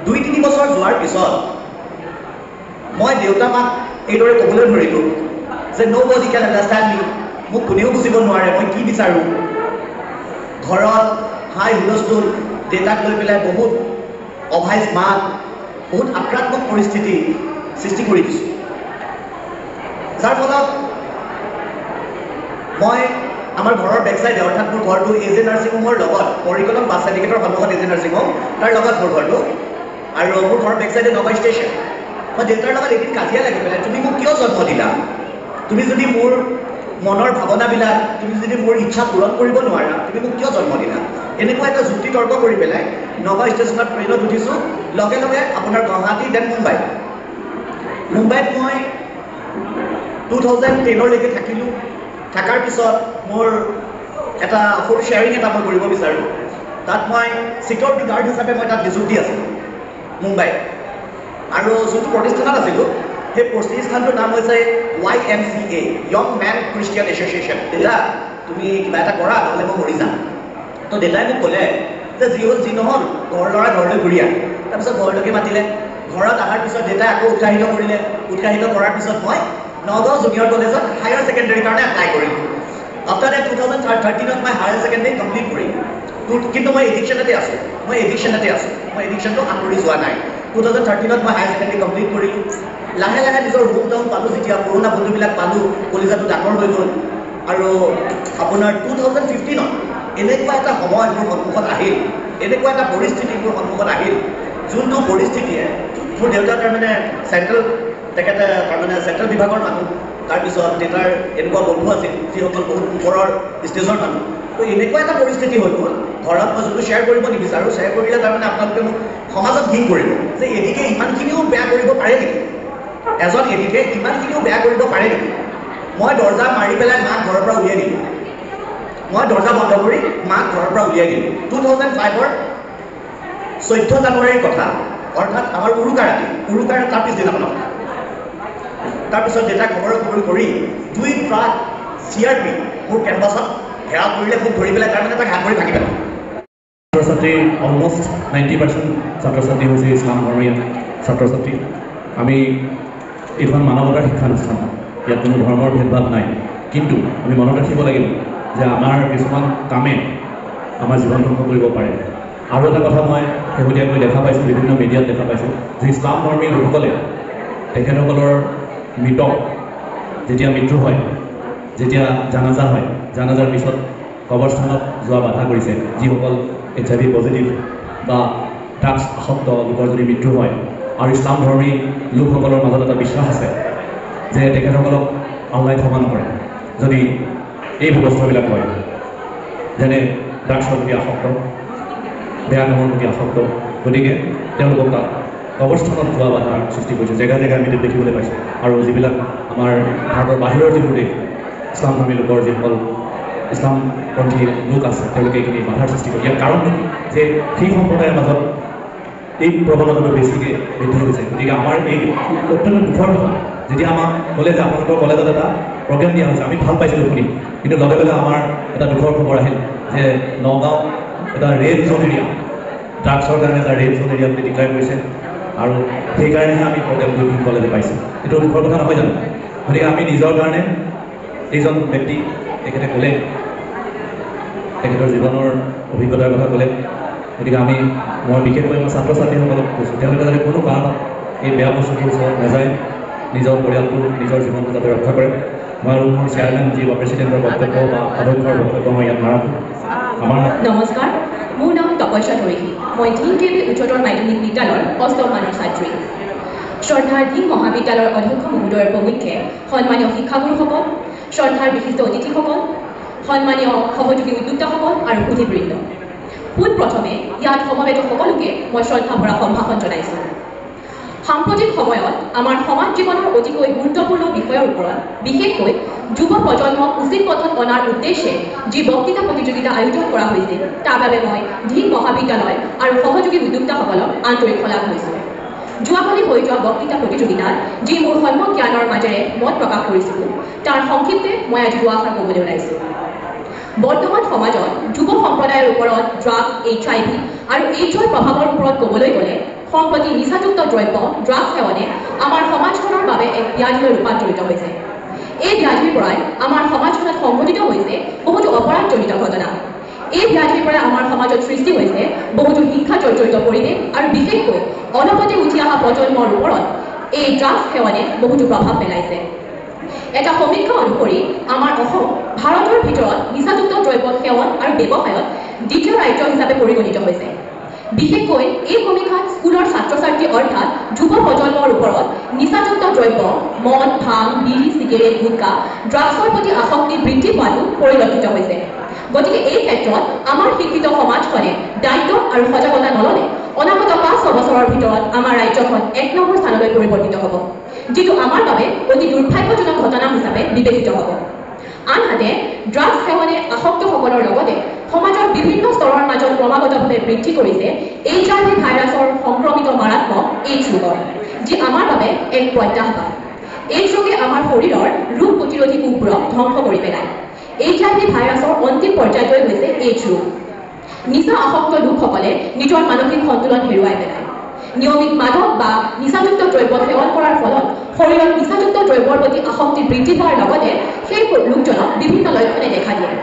2-3 বছৰ যোৱাৰ পিছত মই দেউতা মাক এইদৰে ক'বলৈ ধৰিলোঁ যে nobody can understand me মোক কোনেও বুজিব নোৱাৰে মই কি বিচাৰোঁ ঘৰত হাই হুলস্থুল দেউতাক লৈ পেলাই বহুত অভাইজ মাত বহুত আক্ৰাত্মক পৰিস্থিতি সৃষ্টি কৰি দিছোঁ যাৰ ফলত মই আমাৰ ঘৰৰ বেক চাইডে অৰ্থাৎ মোৰ ঘৰটো এজে নাৰ্ছিং হোমৰ লগত পৰিকলম বাছ চাৰ্টিফিকেটৰ সন্মুখত এজে নাৰ্ছিং হোম তাৰ লগত মোৰ ঘৰটো আৰু মোৰ ঘৰৰ বেক চাইডে নগাঁও ষ্টেচন মই দেউতাৰ লগত এদিন কাজিয়া লাগি পেলাই তুমি মোক কিয় জন্ম দিলা তুমি যদি মোৰ মনৰ ভাৱনাবিলাক তুমি যদি মোৰ ইচ্ছা পূৰণ কৰিব নোৱাৰা তুমি মোক কিয় জন্ম দিলা এনেকুৱা এটা যুক্তি তৰ্ক কৰি পেলাই নগাঁও ষ্টেচনত ট্ৰেইনত উঠিছোঁ লগে লগে আপোনাৰ গুৱাহাটী দেন মুম্বাইত মই 2010লৈকে থাকিলোঁ থকাৰ পিছত মোৰ এটা সৰু শ্বেয়াৰিং এটা মই কৰিব বিচাৰোঁ তাত মই ছিকিউৰিটি গাৰ্ড হিচাপে মই তাত নিযুক্তি আছিলোঁ মুম্বাইত আৰু যোনটো প্ৰতিষ্ঠানত আছিলোঁ সেই প্ৰতিষ্ঠানটোৰ নাম হৈছে YMCA young men Christian association দেউতা তুমি কিবা এটা কৰা নহ'লে মই মৰি যাম তো দেউতাই মোক ক'লে যে যি হ'ল যি নহ'ল ঘৰ ল'ৰা ঘৰলৈ ঘূৰি আহ তাৰপিছত ঘৰলৈকে মাতিলে ঘৰত অহাৰ পিছত দেউতাই আকৌ উৎসাহিত কৰিলে উৎসাহিত কৰাৰ পিছত মই নগাঁও জুনিয়ৰ কলেজত হায়াৰ ছেকেণ্ডেৰীৰ কাৰণে এপ্লাই কৰিলোঁ আফটাৰ ডেট 2013ত মই হায়াৰ ছেকেণ্ডেৰী কমপ্লিট কৰিম কিন্তু মই এডিকশ্যনতে আছোঁ মই এডিকশ্যনটো আঁতৰি যোৱা নাই 2013ত মই হায়াৰ ছেকেণ্ডেৰী কমপ্লিট কৰিলোঁ লাহে লাহে নিজৰ হোম টাউন পালোঁ যেতিয়া পুৰণা বন্ধুবিলাক পালোঁ কলিজাটো ডাঙৰ হৈ গ'ল আৰু আপোনাৰ 2015ত এনেকুৱা এটা সময় মোৰ সন্মুখত আহিল এনেকুৱা এটা পৰিস্থিতি মোৰ সন্মুখত আহিল যোনটো পৰিস্থিতিয়ে মোৰ দেউতা তাৰমানে তেখেতে তাৰমানে চেণ্ট্ৰেল বিভাগৰ মানুহ তাৰপিছত দেউতাৰ এনেকুৱা বন্ধু আছিল যিসকল বহুত ওপৰৰ ষ্টেজৰ মানুহ তো এনেকুৱা এটা পৰিস্থিতি হৈ গ'ল ঘৰত মই যোনটো শ্বেয়াৰ কৰিব নিবিচাৰোঁ শ্বেয়াৰ কৰিলে তাৰমানে আপোনালোকে মোক সমাজত ঘিণ কৰিব যে এদিকে ইমানখিনিও বেয়া কৰিব পাৰে নেকি এজন এদিকে ইমানখিনিও বেয়া কৰিব পাৰে নেকি মই দৰ্জা মাৰি পেলাই মাক ঘৰৰ পৰা উলিয়াই দিলোঁ মই দৰ্জা বন্ধ কৰি মাক ঘৰৰ পৰা উলিয়াই দিলোঁ 2005ৰ 14 জানুৱাৰীৰ কথা অৰ্থাৎ আমাৰ উৰুকাৰ তাৰ পিছদিনাখনত তাৰপিছত দেউতাক খবৰ কৰি 2 ট্ৰাক CRP মোৰ কেম্পাছত ঘেৰাও কৰিলে মোক ধৰি পেলাই তাৰমানে তাক হাত ভৰি ভাঙি পেলালে ছাত্ৰ ছাত্ৰীৰ অলমষ্ট 90% ছাত্ৰ ছাত্ৰী হৈছে ইছলাম ধৰ্মীয় ছাত্ৰ ছাত্ৰী আমি এইখন মানৱতাৰ শিক্ষানুষ্ঠান ইয়াত কোনো ধৰ্মৰ ভেদভাৱ নাই কিন্তু আমি মনত ৰাখিব লাগিব যে আমাৰ কিছুমান কামে আমাৰ জীৱন ধ্বংস কৰিব পাৰে আৰু এটা কথা মই শেহতীয়াকৈ দেখা পাইছোঁ বিভিন্ন মিডিয়াত দেখা পাইছোঁ যে ইছলাম ধৰ্মী লোকসকলে তেখেতসকলৰ মৃতক যেতিয়া মৃত্যু হয় যেতিয়া জানাজা হয় জানাজাৰ পিছত কবৰস্থানত যোৱা বাধা কৰিছে যিসকল HIV পজিটিভ বা ড্ৰাগছ আসক্ত লোকৰ যদি মৃত্যু হয় আৰু ইছলাম ধৰ্মী লোকসকলৰ মাজত এটা বিশ্বাস আছে যে তেখেতসকলক আল্লাই ক্ষমা নকৰে যদি এই ব্যৱস্থাবিলাক হয় যেনে ড্ৰাগছৰ প্ৰতি আসক্ত বেয়া কামৰ প্ৰতি আসক্ত গতিকে তেওঁলোকক তাত কবৰস্থানত যোৱা বাধাৰ সৃষ্টি কৰিছে জেগা আমি দেখিবলৈ পাইছোঁ আৰু যিবিলাক আমাৰ ভাৰতৰ বাহিৰৰ যিবোৰ দেশ ইছলাম ধৰ্মী লোকৰ যিসকল ইছলামপন্থী লোক আছে তেওঁলোকে এইখিনি বাধাৰ সৃষ্টি কৰে ইয়াৰ কাৰণ যে সেই সম্প্ৰদায়ৰ মাজত এই প্ৰৱণতাটো বেছিকৈ বৃদ্ধি হৈছে গতিকে আমাৰ এই অত্যন্ত দুখৰ কথা যেতিয়া আমাক ক'লে যে আপোনালোকৰ কলেজত এটা প্ৰগ্ৰেম দিয়া হৈছে আমি ভাল পাইছিলোঁ শুনি কিন্তু লগে লগে আমাৰ এটা দুখৰ খবৰ আহিল যে নগাঁও এটা ৰেড জ'ন এৰিয়া ড্ৰাগছৰ কাৰণে এটা ৰেড জ'ন এৰিয়া বুলি ডিক্লেয়াৰ কৰিছে আৰু সেইকাৰণেহে আমি প্ৰগ্ৰেমটো কলেজে পাইছোঁ এইটো দুখৰ কথা নহয় জানো গতিকে আমি নিজৰ কাৰণে এইজন ব্যক্তি তেখেতে ক'লে তেখেতৰ জীৱনৰ অভিজ্ঞতাৰ কথা ক'লে গতিকে মই বিশেষকৈ মই ছাত্ৰ ছাত্ৰীসকলক কৈছোঁ তেওঁলোকে যাতে কোনো কাৰণত এই বেয়া বস্তুটোৰ ওচৰত নাযায় নিজৰ পৰিয়ালটো নিজৰ জীৱনটো যাতে ৰক্ষা কৰে মই আৰু মোৰ চেয়াৰমেন যি বা প্ৰেচিডেণ্টৰ বক্তব্য বা অধ্যক্ষৰ বক্তব্য মই ইয়াত নাৰাখোঁ আমাৰ নমস্কাৰ মোৰ নাম তপস্যা ধৰিহী মই ধিং KB উচ্চতৰ মাধ্যমিক বিদ্যালয়ৰ 8ম মানৰ ছাত্ৰী শ্ৰদ্ধাৰ ধিং মহাবিদ্যালয়ৰ অধ্যক্ষ মহোদয়ৰ প্ৰমুখ্যে সন্মানীয় শিক্ষাগুৰুসকল শ্ৰদ্ধাৰ বিশিষ্ট অতিথিসকল সন্মানীয় সহযোগী উদ্যোক্তাসকল আৰু সুধীবৃন্দ পোনপ্ৰথমে ইয়াত সমবেত সকলোকে মই শ্ৰদ্ধা ভৰা সম্ভাষণ জনাইছোঁ সাম্প্ৰতিক সময়ত আমাৰ সমাজ জীৱনৰ অতিকৈ গুৰুত্বপূৰ্ণ বিষয়ৰ ওপৰত বিশেষকৈ যুৱ প্ৰজন্মক উচিত পথত অনাৰ উদ্দেশ্যে যি বক্তৃতা প্ৰতিযোগিতা আয়োজন কৰা হৈছিল তাৰ বাবে মই ধিং মহাবিদ্যালয় আৰু সহযোগী উদ্যোক্তাসকলক আন্তৰিক শলাগ লৈছোঁ যোৱাকালি হৈ যোৱা বক্তৃতা প্ৰতিযোগিতাত যি মোৰ সম্যক জ্ঞানৰ মাজেৰে মত প্ৰকাশ কৰিছিলোঁ তাৰ সংক্ষিপ্তে মই আজি দুআষাৰ ক'বলৈ ওলাইছোঁ বৰ্তমান সমাজত যুৱ সম্প্ৰদায়ৰ ওপৰত ড্ৰাগ HIV আৰু AIDS-ৰ প্ৰভাৱৰ ওপৰত ক'বলৈ গ'লে সম্প্ৰতি নিচাযুক্ত দ্ৰব্য ড্ৰাগ সেৱনে আমাৰ সমাজখনৰ বাবে এক ব্যাধিলৈ ৰূপান্তৰিত হৈছে এই ব্যাধিৰ পৰাই আমাৰ সমাজখনত সংঘটিত হৈছে বহুতো অপৰাধজনিত ঘটনা এই ব্যাধিৰ পৰা আমাৰ সমাজত সৃষ্টি হৈছে বহুতো হিংসা জৰ্জৰিত পৰিৱেশ আৰু বিশেষকৈ অলপতে উঠি অহা প্ৰজন্মৰ ওপৰত এই ড্ৰাগছ সেৱনে বহুতো প্ৰভাৱ পেলাইছে। এটা সমীক্ষা অনুসৰি আমাৰ অসম ভাৰতৰ ভিতৰত নিচাযুক্ত দ্ৰব্য সেৱন আৰু ব্যৱসায়ত দ্বিতীয় ৰাজ্য হিচাপে পৰিগণিত হৈছে। বিশেষকৈ এই সমীক্ষাত স্কুলৰ ছাত্ৰ ছাত্ৰী অৰ্থাৎ যুৱ প্ৰজন্মৰ ওপৰত নিচাযুক্ত দ্ৰব্য মদ ভাং বিড়ি চিগাৰেট গুটখা ড্ৰাগছৰ প্ৰতি আসক্তি বৃদ্ধি পোৱাটো পৰিলক্ষিত হৈছে। গতিকে এই ক্ষেত্ৰত আমাৰ শিক্ষিত সমাজখনে দায়িত্ব আৰু সজাগতা নল'লে অনাগত ৫-৬ বছৰৰ ভিতৰত আমাৰ ৰাজ্যখন ১ নম্বৰ স্থানলৈ পৰিৱৰ্তিত হ'ব, যিটো আমাৰ বাবে অতি দুৰ্ভাগ্যজনক ঘটনা হিচাপে বিবেচিত হ'ব। আনহাতে ড্ৰাগছ সেৱনে আসক্তসকলৰ লগতে সমাজৰ বিভিন্ন স্তৰৰ মাজত ক্ৰমাগতভাৱে বৃদ্ধি কৰিছে HIV ভাইৰাছৰ সংক্ৰমিত মাৰাত্মক এইডছ ৰোগৰ, যি আমাৰ বাবে এক প্ৰত্যাহ্বান। এইডছ ৰোগে আমাৰ শৰীৰৰ ৰোগ প্ৰতিৰোধী কোষবোৰক ধ্বংস কৰি পেলায়। HIV ভাইৰাছৰ অন্তিম পৰ্যায়টোৱে হৈছে এইডছ ৰোগ। নিচা আসক্ত লোকসকলে নিজৰ মানসিক সন্তুলন হেৰুৱাই পেলায়। নিয়মিত মাদক বা নিচাযুক্ত দ্ৰব্য সেৱন কৰাৰ ফলত শৰীৰত নিচাযুক্ত দ্ৰব্যৰ প্ৰতি আসক্তি বৃদ্ধি হোৱাৰ লগতে সেই লোকজনক বিভিন্ন লক্ষণে দেখা দিয়ে।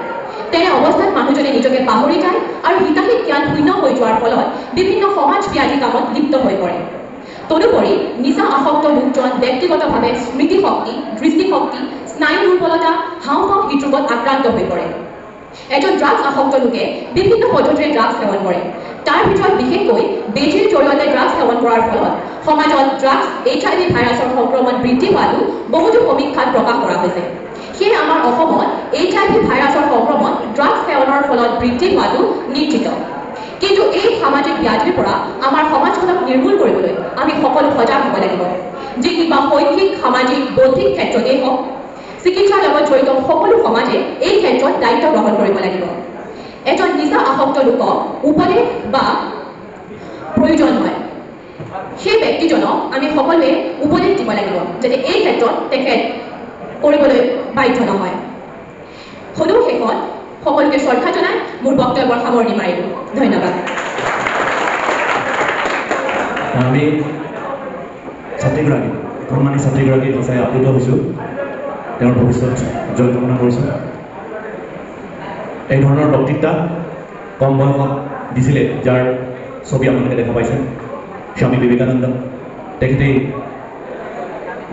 তেনে অৱস্থাত মানুহজনে নিজকে পাহৰি যায় আৰু হিতাহিত জ্ঞান শূন্য হৈ যোৱাৰ ফলত বিভিন্ন সমাজ ব্যাধি কামত লিপ্ত হৈ পৰে। তদুপৰি নিচা আসক্ত লোকজন ব্যক্তিগতভাৱে স্মৃতিশক্তি, দৃষ্টিশক্তি, স্নায়ু দুৰ্বলতা, হাওঁফাওঁ হৃদৰোগত আক্ৰান্ত হৈ পৰে। এজন ড্ৰাগছ আসক্ত লোকে বিভিন্ন পদ্ধতিৰে ড্ৰাগছ সেৱন কৰে। তাৰ ভিতৰত বিশেষকৈ বেজীৰ জৰিয়তে ড্ৰাগছ সেৱন কৰাৰ ফলত সমাজত ড্ৰাগছ HIV ভাইৰাছৰ সংক্ৰমণ বৃদ্ধি হোৱাটো বহুতো সমীক্ষাত প্ৰকাশ কৰা হৈছে। সেয়ে আমাৰ অসমত HIV ভাইৰাছৰ সংক্ৰমণ ড্ৰাগছ সেৱনৰ ফলত বৃদ্ধি হোৱাটো নিশ্চিত। কিন্তু এই সামাজিক ব্যাধিৰ পৰা আমাৰ সমাজখনক নিৰ্মূল কৰিবলৈ আমি সকলো সজাগ হ'ব লাগিব, যি কিবা শৈক্ষিক, সামাজিক, বৌদ্ধিক ক্ষেত্ৰতেই হওক। চিকিৎসাৰ লগত জড়িত সকলো সমাজে এই ক্ষেত্ৰত দায়িত্ব গ্ৰহণ কৰিব লাগিব। এজন নিচা আসক্ত লোকক উপদেশ বা প্ৰয়োজন হয়, সেই ব্যক্তিজনক আমি সকলোৱে উপদেশ দিব লাগিব যাতে এই ক্ষেত্ৰত তেখেত কৰিবলৈ বাধ্য নহয়। সদৌ শেষত সকলোকে শ্ৰদ্ধা জনাই মোৰ বক্তব্যৰ সামৰণি মাৰিলোঁ। ধন্যবাদ। আমি ছাত্ৰীগৰাকী, সন্মানী ছাত্ৰীগৰাকী সঁচাই আপ্লুত হৈছোঁ, তেওঁৰ ভৱিষ্যত উজ্জ্বল কামনা কৰিছোঁ। এই ধৰণৰ বক্তৃতা কম বয়সত দিছিলে, যাৰ ছবি আপোনালোকে দেখা পাইছে। স্বামী বিবেকানন্দ তেখেতেই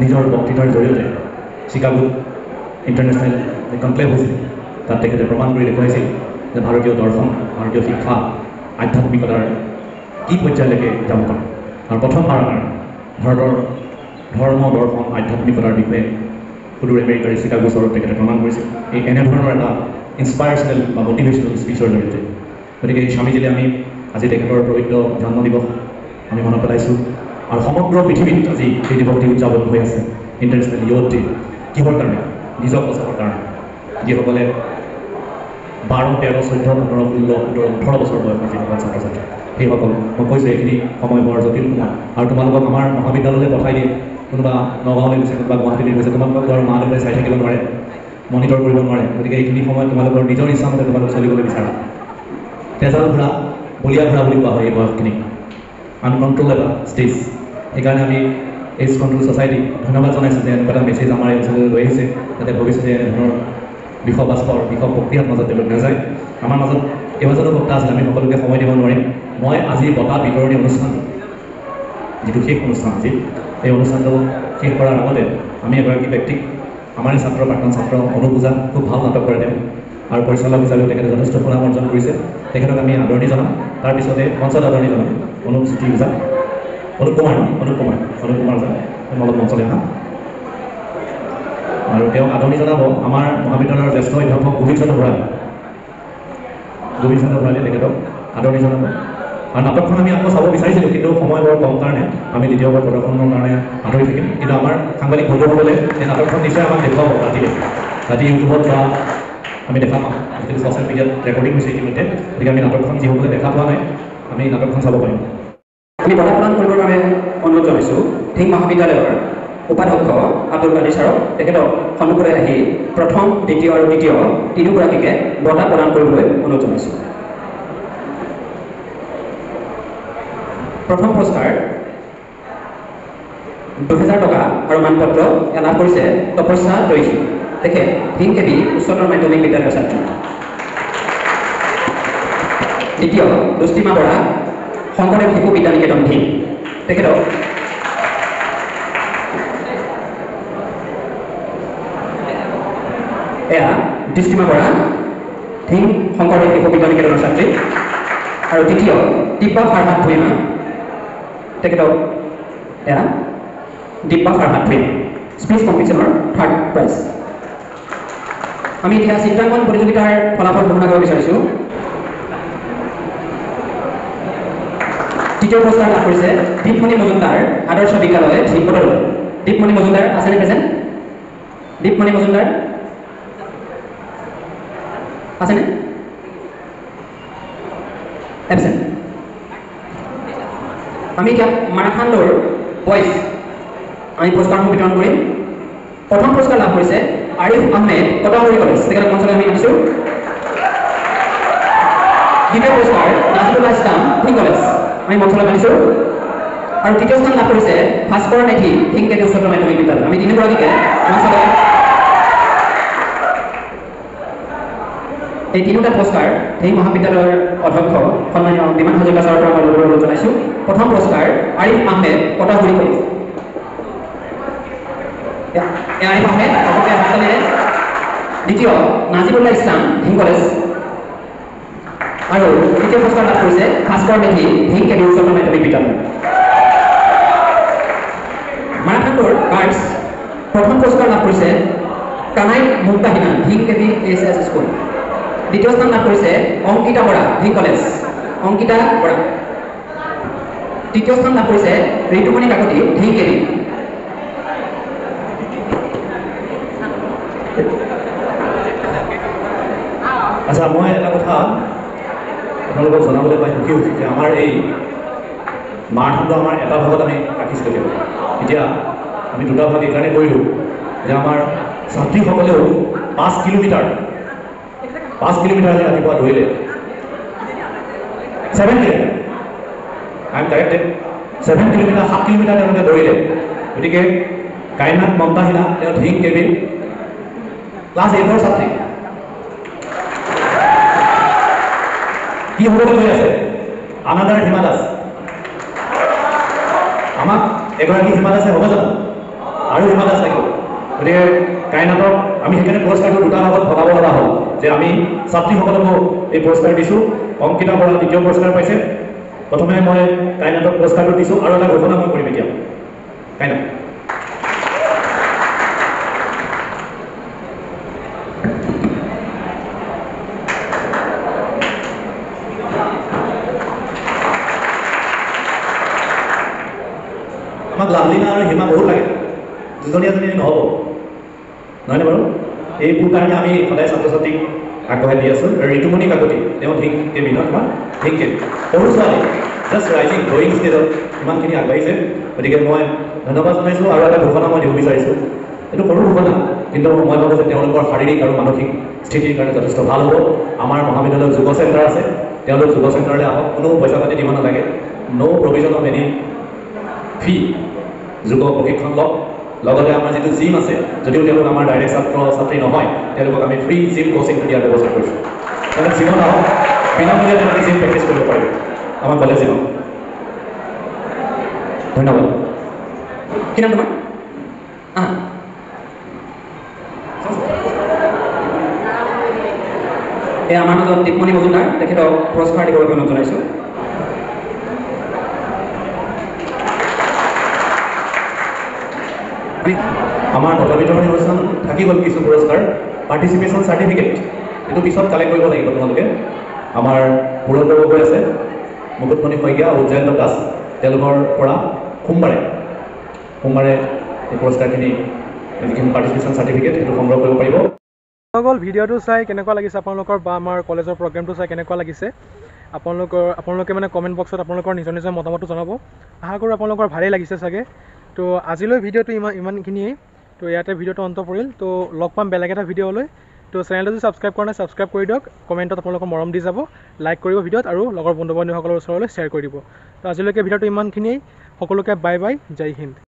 নিজৰ বক্তৃতাৰ জৰিয়তে চিকাগো ইণ্টাৰনেশ্যনেল কনক্লেভ হৈছিল, তাত তেখেতে প্ৰমাণ কৰি দেখুৱাইছিল যে ভাৰতীয় দৰ্শন, ভাৰতীয় শিক্ষা, আধ্যাত্মিকতাৰ কি পৰ্যায়লৈকে যাব পাৰে। আৰু প্ৰথমবাৰৰ কাৰণে ভাৰতৰ ধৰ্ম, দৰ্শন, আধ্যাত্মিকতাৰ বিষয়ে সুদূৰ আমেৰিকাৰ চিকাগো চহৰত তেখেতে প্ৰমাণ কৰিছিল এই এনেধৰণৰ এটা ইনস্পাইৰেশ্যনেল বা মটিভেশ্যনেল স্পীচৰ জৰিয়তে। গতিকে এই স্বামীজীলে আমি আজি তেখেতৰ পবিত্ৰ জন্ম দিৱস আমি মনত পেলাইছোঁ। আৰু সমগ্ৰ পৃথিৱীত আজি এই দিৱসটি উদযাপন হৈ আছে, ইণ্টাৰনেশ্যনেল য়ুথ ডে। কিহৰ কাৰণে? নিজক বচাবৰ কাৰণে। যিসকলে 12, 13, 14, 15, 16, 17, 18 বছৰ বয়সৰ যিসকল ছাত্ৰ ছাত্ৰী, সেইসকল মই কৈছোঁ এইখিনি সময় বৰ জটিল সময়। আৰু তোমালোকক আমাৰ মহাবিদ্যালয়লৈ পঠাই দিয়ে, কোনোবা নগাঁৱলৈ গৈছে, কোনোবা গুৱাহাটীলৈ গৈছে, তোমালোকক আৰু মা দেউতাই চাই থাকিব নোৱাৰে, মনিটৰ কৰিব নোৱাৰে। গতিকে এইখিনি সময়ত তোমালোকৰ নিজৰ ইচ্ছামতে তোমালোক চলিবলৈ বিচাৰা। তেজাল ঘোঁৰা, বলীয়া ঘোঁৰা বুলি কোৱা হয় এই বয়সখিনিক, আনকণ্ট্ৰল এটা ষ্টেজ। সেইকাৰণে আমি এইডছ কণ্ট্ৰল ছ'চাইটিক ধন্যবাদ জনাইছোঁ যে এনেকুৱা এটা মেছেজ আমাৰ এই অঞ্চললৈ লৈ আহিছে, যাতে ভৱিষ্যতে এনেধৰণৰ বিষবাস্পৰ প্ৰক্ৰিয়াৰ মাজত তেওঁলোক নাযায়। আমাৰ মাজত কেইবাজনো বক্তা আছিল, আমি সকলোকে সময় দিব নোৱাৰিম। মই আজি বঁটা বিতৰণী অনুষ্ঠানটো, যিটো শেষ অনুষ্ঠান আজি, এই অনুষ্ঠানটো শেষ কৰাৰ আগতে আমি এগৰাকী ব্যক্তিক, আমাৰ ছাত্ৰ, প্ৰাক্তন ছাত্ৰ অনুপূজা, খুব ভাল নাটক কৰে তেওঁ, আৰু পৰিচালক হিচাপেও তেখেতে যথেষ্ট সুনাম অৰ্জন কৰিছে। তেখেতক আমি আদৰণি জনাম। তাৰপিছতে মঞ্চত আদৰণি জনাম অনুপজ্যোতি ওজা, অনুপ কুমাৰ ওজা, অলপ মঞ্চলৈ আহা। আৰু তেওঁক আদৰণি জনাব আমাৰ মহাবিদ্যালয়ৰ জ্যেষ্ঠ অধ্যাপক গোবিন্দ ভৰালীয়ে তেখেতক আদৰণি জনাব। আৰু নাটকখন আমি আকৌ চাব বিচাৰিছিলোঁ, কিন্তু সময় বৰ কম কাৰণে আমি দ্বিতীয়বাৰ প্ৰদৰ্শনৰ কাৰণে আঁতৰি থাকিম। কিন্তু আমাৰ সাংবাদিক বন্ধুসকলে এই নাটকখন নিশ্চয় আমাক দেখুৱাব ৰাতি ইউটিউবত বা আমি দেখা পাম, কিন্তু ছ'চিয়েল মিডিয়াত ৰেকৰ্ডিং হৈছে ইতিমধ্যে। গতিকে আমি নাটকখন যিসকলে দেখা পোৱা নাই, আমি নাটকখন চাব পাৰিম। আমি বঁটা প্ৰদান কৰিবৰ বাবে অনুৰোধ জনাইছোঁ ধিং মহাবিদ্যালয়ৰ উপাধ্যক্ষ আব্দুল কাদিৰ ছাৰক। তেখেতক সন্মুখলৈ আহি প্ৰথম, দ্বিতীয় আৰু তৃতীয় তিনিগৰাকীকে বঁটা প্ৰদান কৰিবলৈ অনুৰোধ জনাইছোঁ। প্ৰথম পুৰস্কাৰ 2000 টকা আৰু মানপত্ৰ লাভ কৰিছে তপস্যা দৈশী। তেখেত ধিং কেবি উচ্চতৰ মাধ্যমিক বিদ্যালয়ৰ ছাত্ৰী। দ্বিতীয় দুষ্টিমা বৰা শংকৰদেৱ শিশু বিদ্যা নিকেতন ঢিং তেখেতক এয়া দৃষ্টিমা বৰা ঢিং শংকৰদেৱ শিশু বিদ্যা নিকেতনৰ ছাত্ৰী আৰু তৃতীয় দিব্যা ফাৰহাত ভূঞা তেখেতক এয়া দিব্যা ফাৰহাত ভূঞা স্পীচ কম্পিটিশ্যনৰ 3rd প্ৰাইজ আমি এতিয়া চিত্ৰাংকন প্ৰতিযোগিতাৰ ফলাফল ঘোষণা কৰিব বিচাৰিছোঁ তৃতীয় পুৰস্কাৰ লাভ কৰিছে দীপমণি মজুমদাৰ আদৰ্শ বিদ্যালয় শিৱদৌল দীপমণি মজুমদাৰ আছেনে প্ৰেজেণ্ট দীপমণি মজুমদাৰ আছেনে এবচেণ্ট আমি এতিয়া মাৰাথাণ্ডৰ বইজ আমি পুৰস্কাৰসমূহ বিতৰণ কৰিম প্ৰথম পুৰস্কাৰ লাভ কৰিছে আৰিফ আহমেদ কটাগুৰি কলেজ তেখেতক মঞ্চলৈ আমি আনিছোঁ দ্বিতীয় পুৰস্কাৰ নাজিবুল্লাহ ইছলাম ঢিং কলেজ আমি মঞ্চলৈ আনিছোঁ আৰু তৃতীয় স্থান লাভ কৰিছে ভাস্কৰ মেধি ঢিং কেন্দ্ৰীয় উচ্চতৰ মাধ্যমিক বিদ্যালয় আমি তিনিগৰাকীকে মঞ্চলৈ এই তিনিটা পুৰস্কাৰ ঢিং মহাবিদ্যালয়ৰ অধ্যক্ষ সন্মানীয় বিমান হাজৰিকা ছাৰৰ পৰা মই অনুৰোধ জনাইছোঁ প্ৰথম পুৰস্কাৰ আৰিফ আহমেদ কটাগুৰি কলেজ আৰিফ আহমেদ দ্বিতীয় নাজিবুল্লাহ ইছলাম ঢিং কলেজ আৰু তৃতীয় পুৰস্কাৰ লাভ কৰিছে ভাস্কৰ মেধি ঢিং কেন্দ্ৰীয় উচ্চতৰ মাধ্যমিক বিদ্যালয় মাৰাথাণ্ডৰ গাৰ্লছ প্ৰথম পুৰস্কাৰ লাভ কৰিছে কানাই মুক্তাহিনা ঢিং কেবি এছ স্কুল দ্বিতীয় স্থান লাভ কৰিছে অংকিতা বৰা ঢিং কলেজ অংকিতা বৰা তৃতীয় স্থান লাভ কৰিছে ঋতুমণি কাকতি ঢিং কেবি আচ্ছা মই এটা কথা আপোনালোকক জনাবলৈ পাই সুখী হৈছোঁ যে আমাৰ এই মাৰাথানটো আমাৰ এটা ভাগত আমি ৰাখিছিলোঁ এতিয়া আমি দুটা ভাগ এইকাৰণে কৰিলোঁ যে আমাৰ ছাত্ৰীসকলেও 5 কিলোমিটাৰ ৰাতিপুৱা দৌৰিলে 7 kilometre I am corrected 7 kilometre 7 kilometre তেওঁলোকে দৌৰিলে গতিকে কাইনাথ মমতাহিনা তেওঁ ঢিং কেবিন ক্লাছ 8ৰ ছাত্ৰী কি হ'বলৈ গৈ আছে আনাদাৰ হিমা দাস আমাক এগৰাকী হিমা দাসে হ'ব জানো আৰু হিমা দাস লাগিব গতিকে কাইনাথক আমি সেইকাৰণে পুৰস্কাৰটো দুটা ভাগত ভগাব লগা হ'ল যে আমি ছাত্ৰীসকলকো এই পুৰস্কাৰ দিছোঁ অংকিতা বৰা দ্বিতীয় পুৰস্কাৰ পাইছে প্ৰথমে মই কাইনাথক পুৰস্কাৰটো দিছোঁ আৰু এটা ঘোষণা মই কৰিম এতিয়া কাইনাথ আমাক লাভলীনা আৰু হিমা বহুত লাগে দুজনী এজনী নহ'ব নহয়নে বাৰু এইবোৰ কাৰণে আমি সদায় ছাত্ৰ ছাত্ৰীক আগবঢ়াই দি আছোঁ আৰু ঋতুমণি কাকতি তেওঁ ঢিং কেবি নহয় তোমাৰ ঢিং কেবি সৰু ছোৱালী জাষ্ট ৰাইজিং গ্ৰয়িং ষ্টেজত ইমানখিনি আগবাঢ়িছে গতিকে মই ধন্যবাদ জনাইছোঁ আৰু এটা ঘোষণা মই দিব বিচাৰিছোঁ এইটো সৰু ঘোষণা কিন্তু মই ভাবোঁ যে তেওঁলোকৰ শাৰীৰিক আৰু মানসিক স্থিতিৰ কাৰণে যথেষ্ট ভাল হ'ব আমাৰ মহাবিদ্যালয়ত যুৱ চেণ্টাৰ আছে তেওঁলোক যুৱ চেণ্টাৰলৈ আহক কোনো পইচা পাতি দিব নালাগে ন' প্ৰভিজন অফ এনি ফি যুৱ প্ৰশিক্ষণ লওক লগতে আমাৰ যিটো জিম আছে যদিও তেওঁলোক আমাৰ ডাইৰেক্ট ছাত্ৰ ছাত্ৰী নহয় তেওঁলোকক আমি ফ্ৰী জিম কোচিং দিয়াৰ ব্যৱস্থা কৰিছোঁ তেওঁলোকে জিমত আহক বিনামূলীয়া তেওঁলোকে জিম প্ৰেক্টিছ কৰিব পাৰিব আমাৰ কলেজ জিমত ধন্যবাদ কি নাম তোমাৰ এই আমাৰ মাজত দীপমণি মজুমদাৰ তেখেতক পুৰস্কাৰ দিবৰ বাবে অনুৰোধ জনাইছোঁ আমাৰ বঁটা বিতৰণী অনুষ্ঠান থাকি গ'ল কিছু পুৰস্কাৰ পাৰ্টিচিপেশ্যন চাৰ্টিফিকেট এইটো পিছত কালেক্ট কৰিব লাগিব তোমালোকে আমাৰ পুৰস্কাৰ গৈ আছে মুকুটমণি শইকীয়া আৰু উজ্জয়ন্ত দাস তেওঁলোকৰ পৰা সোমবাৰে এই পুৰস্কাৰখিনি যিখিনি পাৰ্টিচিপেশ্যন চাৰ্টিফিকেট সেইটো সংগ্ৰহ কৰিব পাৰিব সকল ভিডিঅ'টো চাই কেনেকুৱা লাগিছে আপোনালোকৰ বা আমাৰ কলেজৰ প্ৰগ্ৰেমটো চাই কেনেকুৱা লাগিছে আপোনালোকে মানে কমেণ্ট বক্সত আপোনালোকৰ নিজৰ নিজৰ মতামতটো জনাব আশা কৰোঁ আপোনালোকৰ ভালেই লাগিছে চাগে তো আজিলৈ ভিডিঅ'টো ইমানখিনিয়েই তো ইয়াতে ভিডিঅ'টো অন্ত পৰিল তো লগ পাম বেলেগ এটা ভিডিঅ'লৈ তো চেনেলটো যদি ছাবস্ক্ৰাইব কৰা নাই ছাবস্ক্ৰাইব কৰি দিয়ক কমেণ্টত আপোনালোকৰ মৰম দি যাব লাইক কৰিব ভিডিঅ'ত আৰু লগৰ বন্ধু বান্ধৱীসকলৰ ওচৰলৈ শ্বেয়াৰ কৰি দিব তো আজিলৈকে ভিডিঅ'টো ইমানখিনিয়েই সকলোকে বাই বাই জয় হিন্দ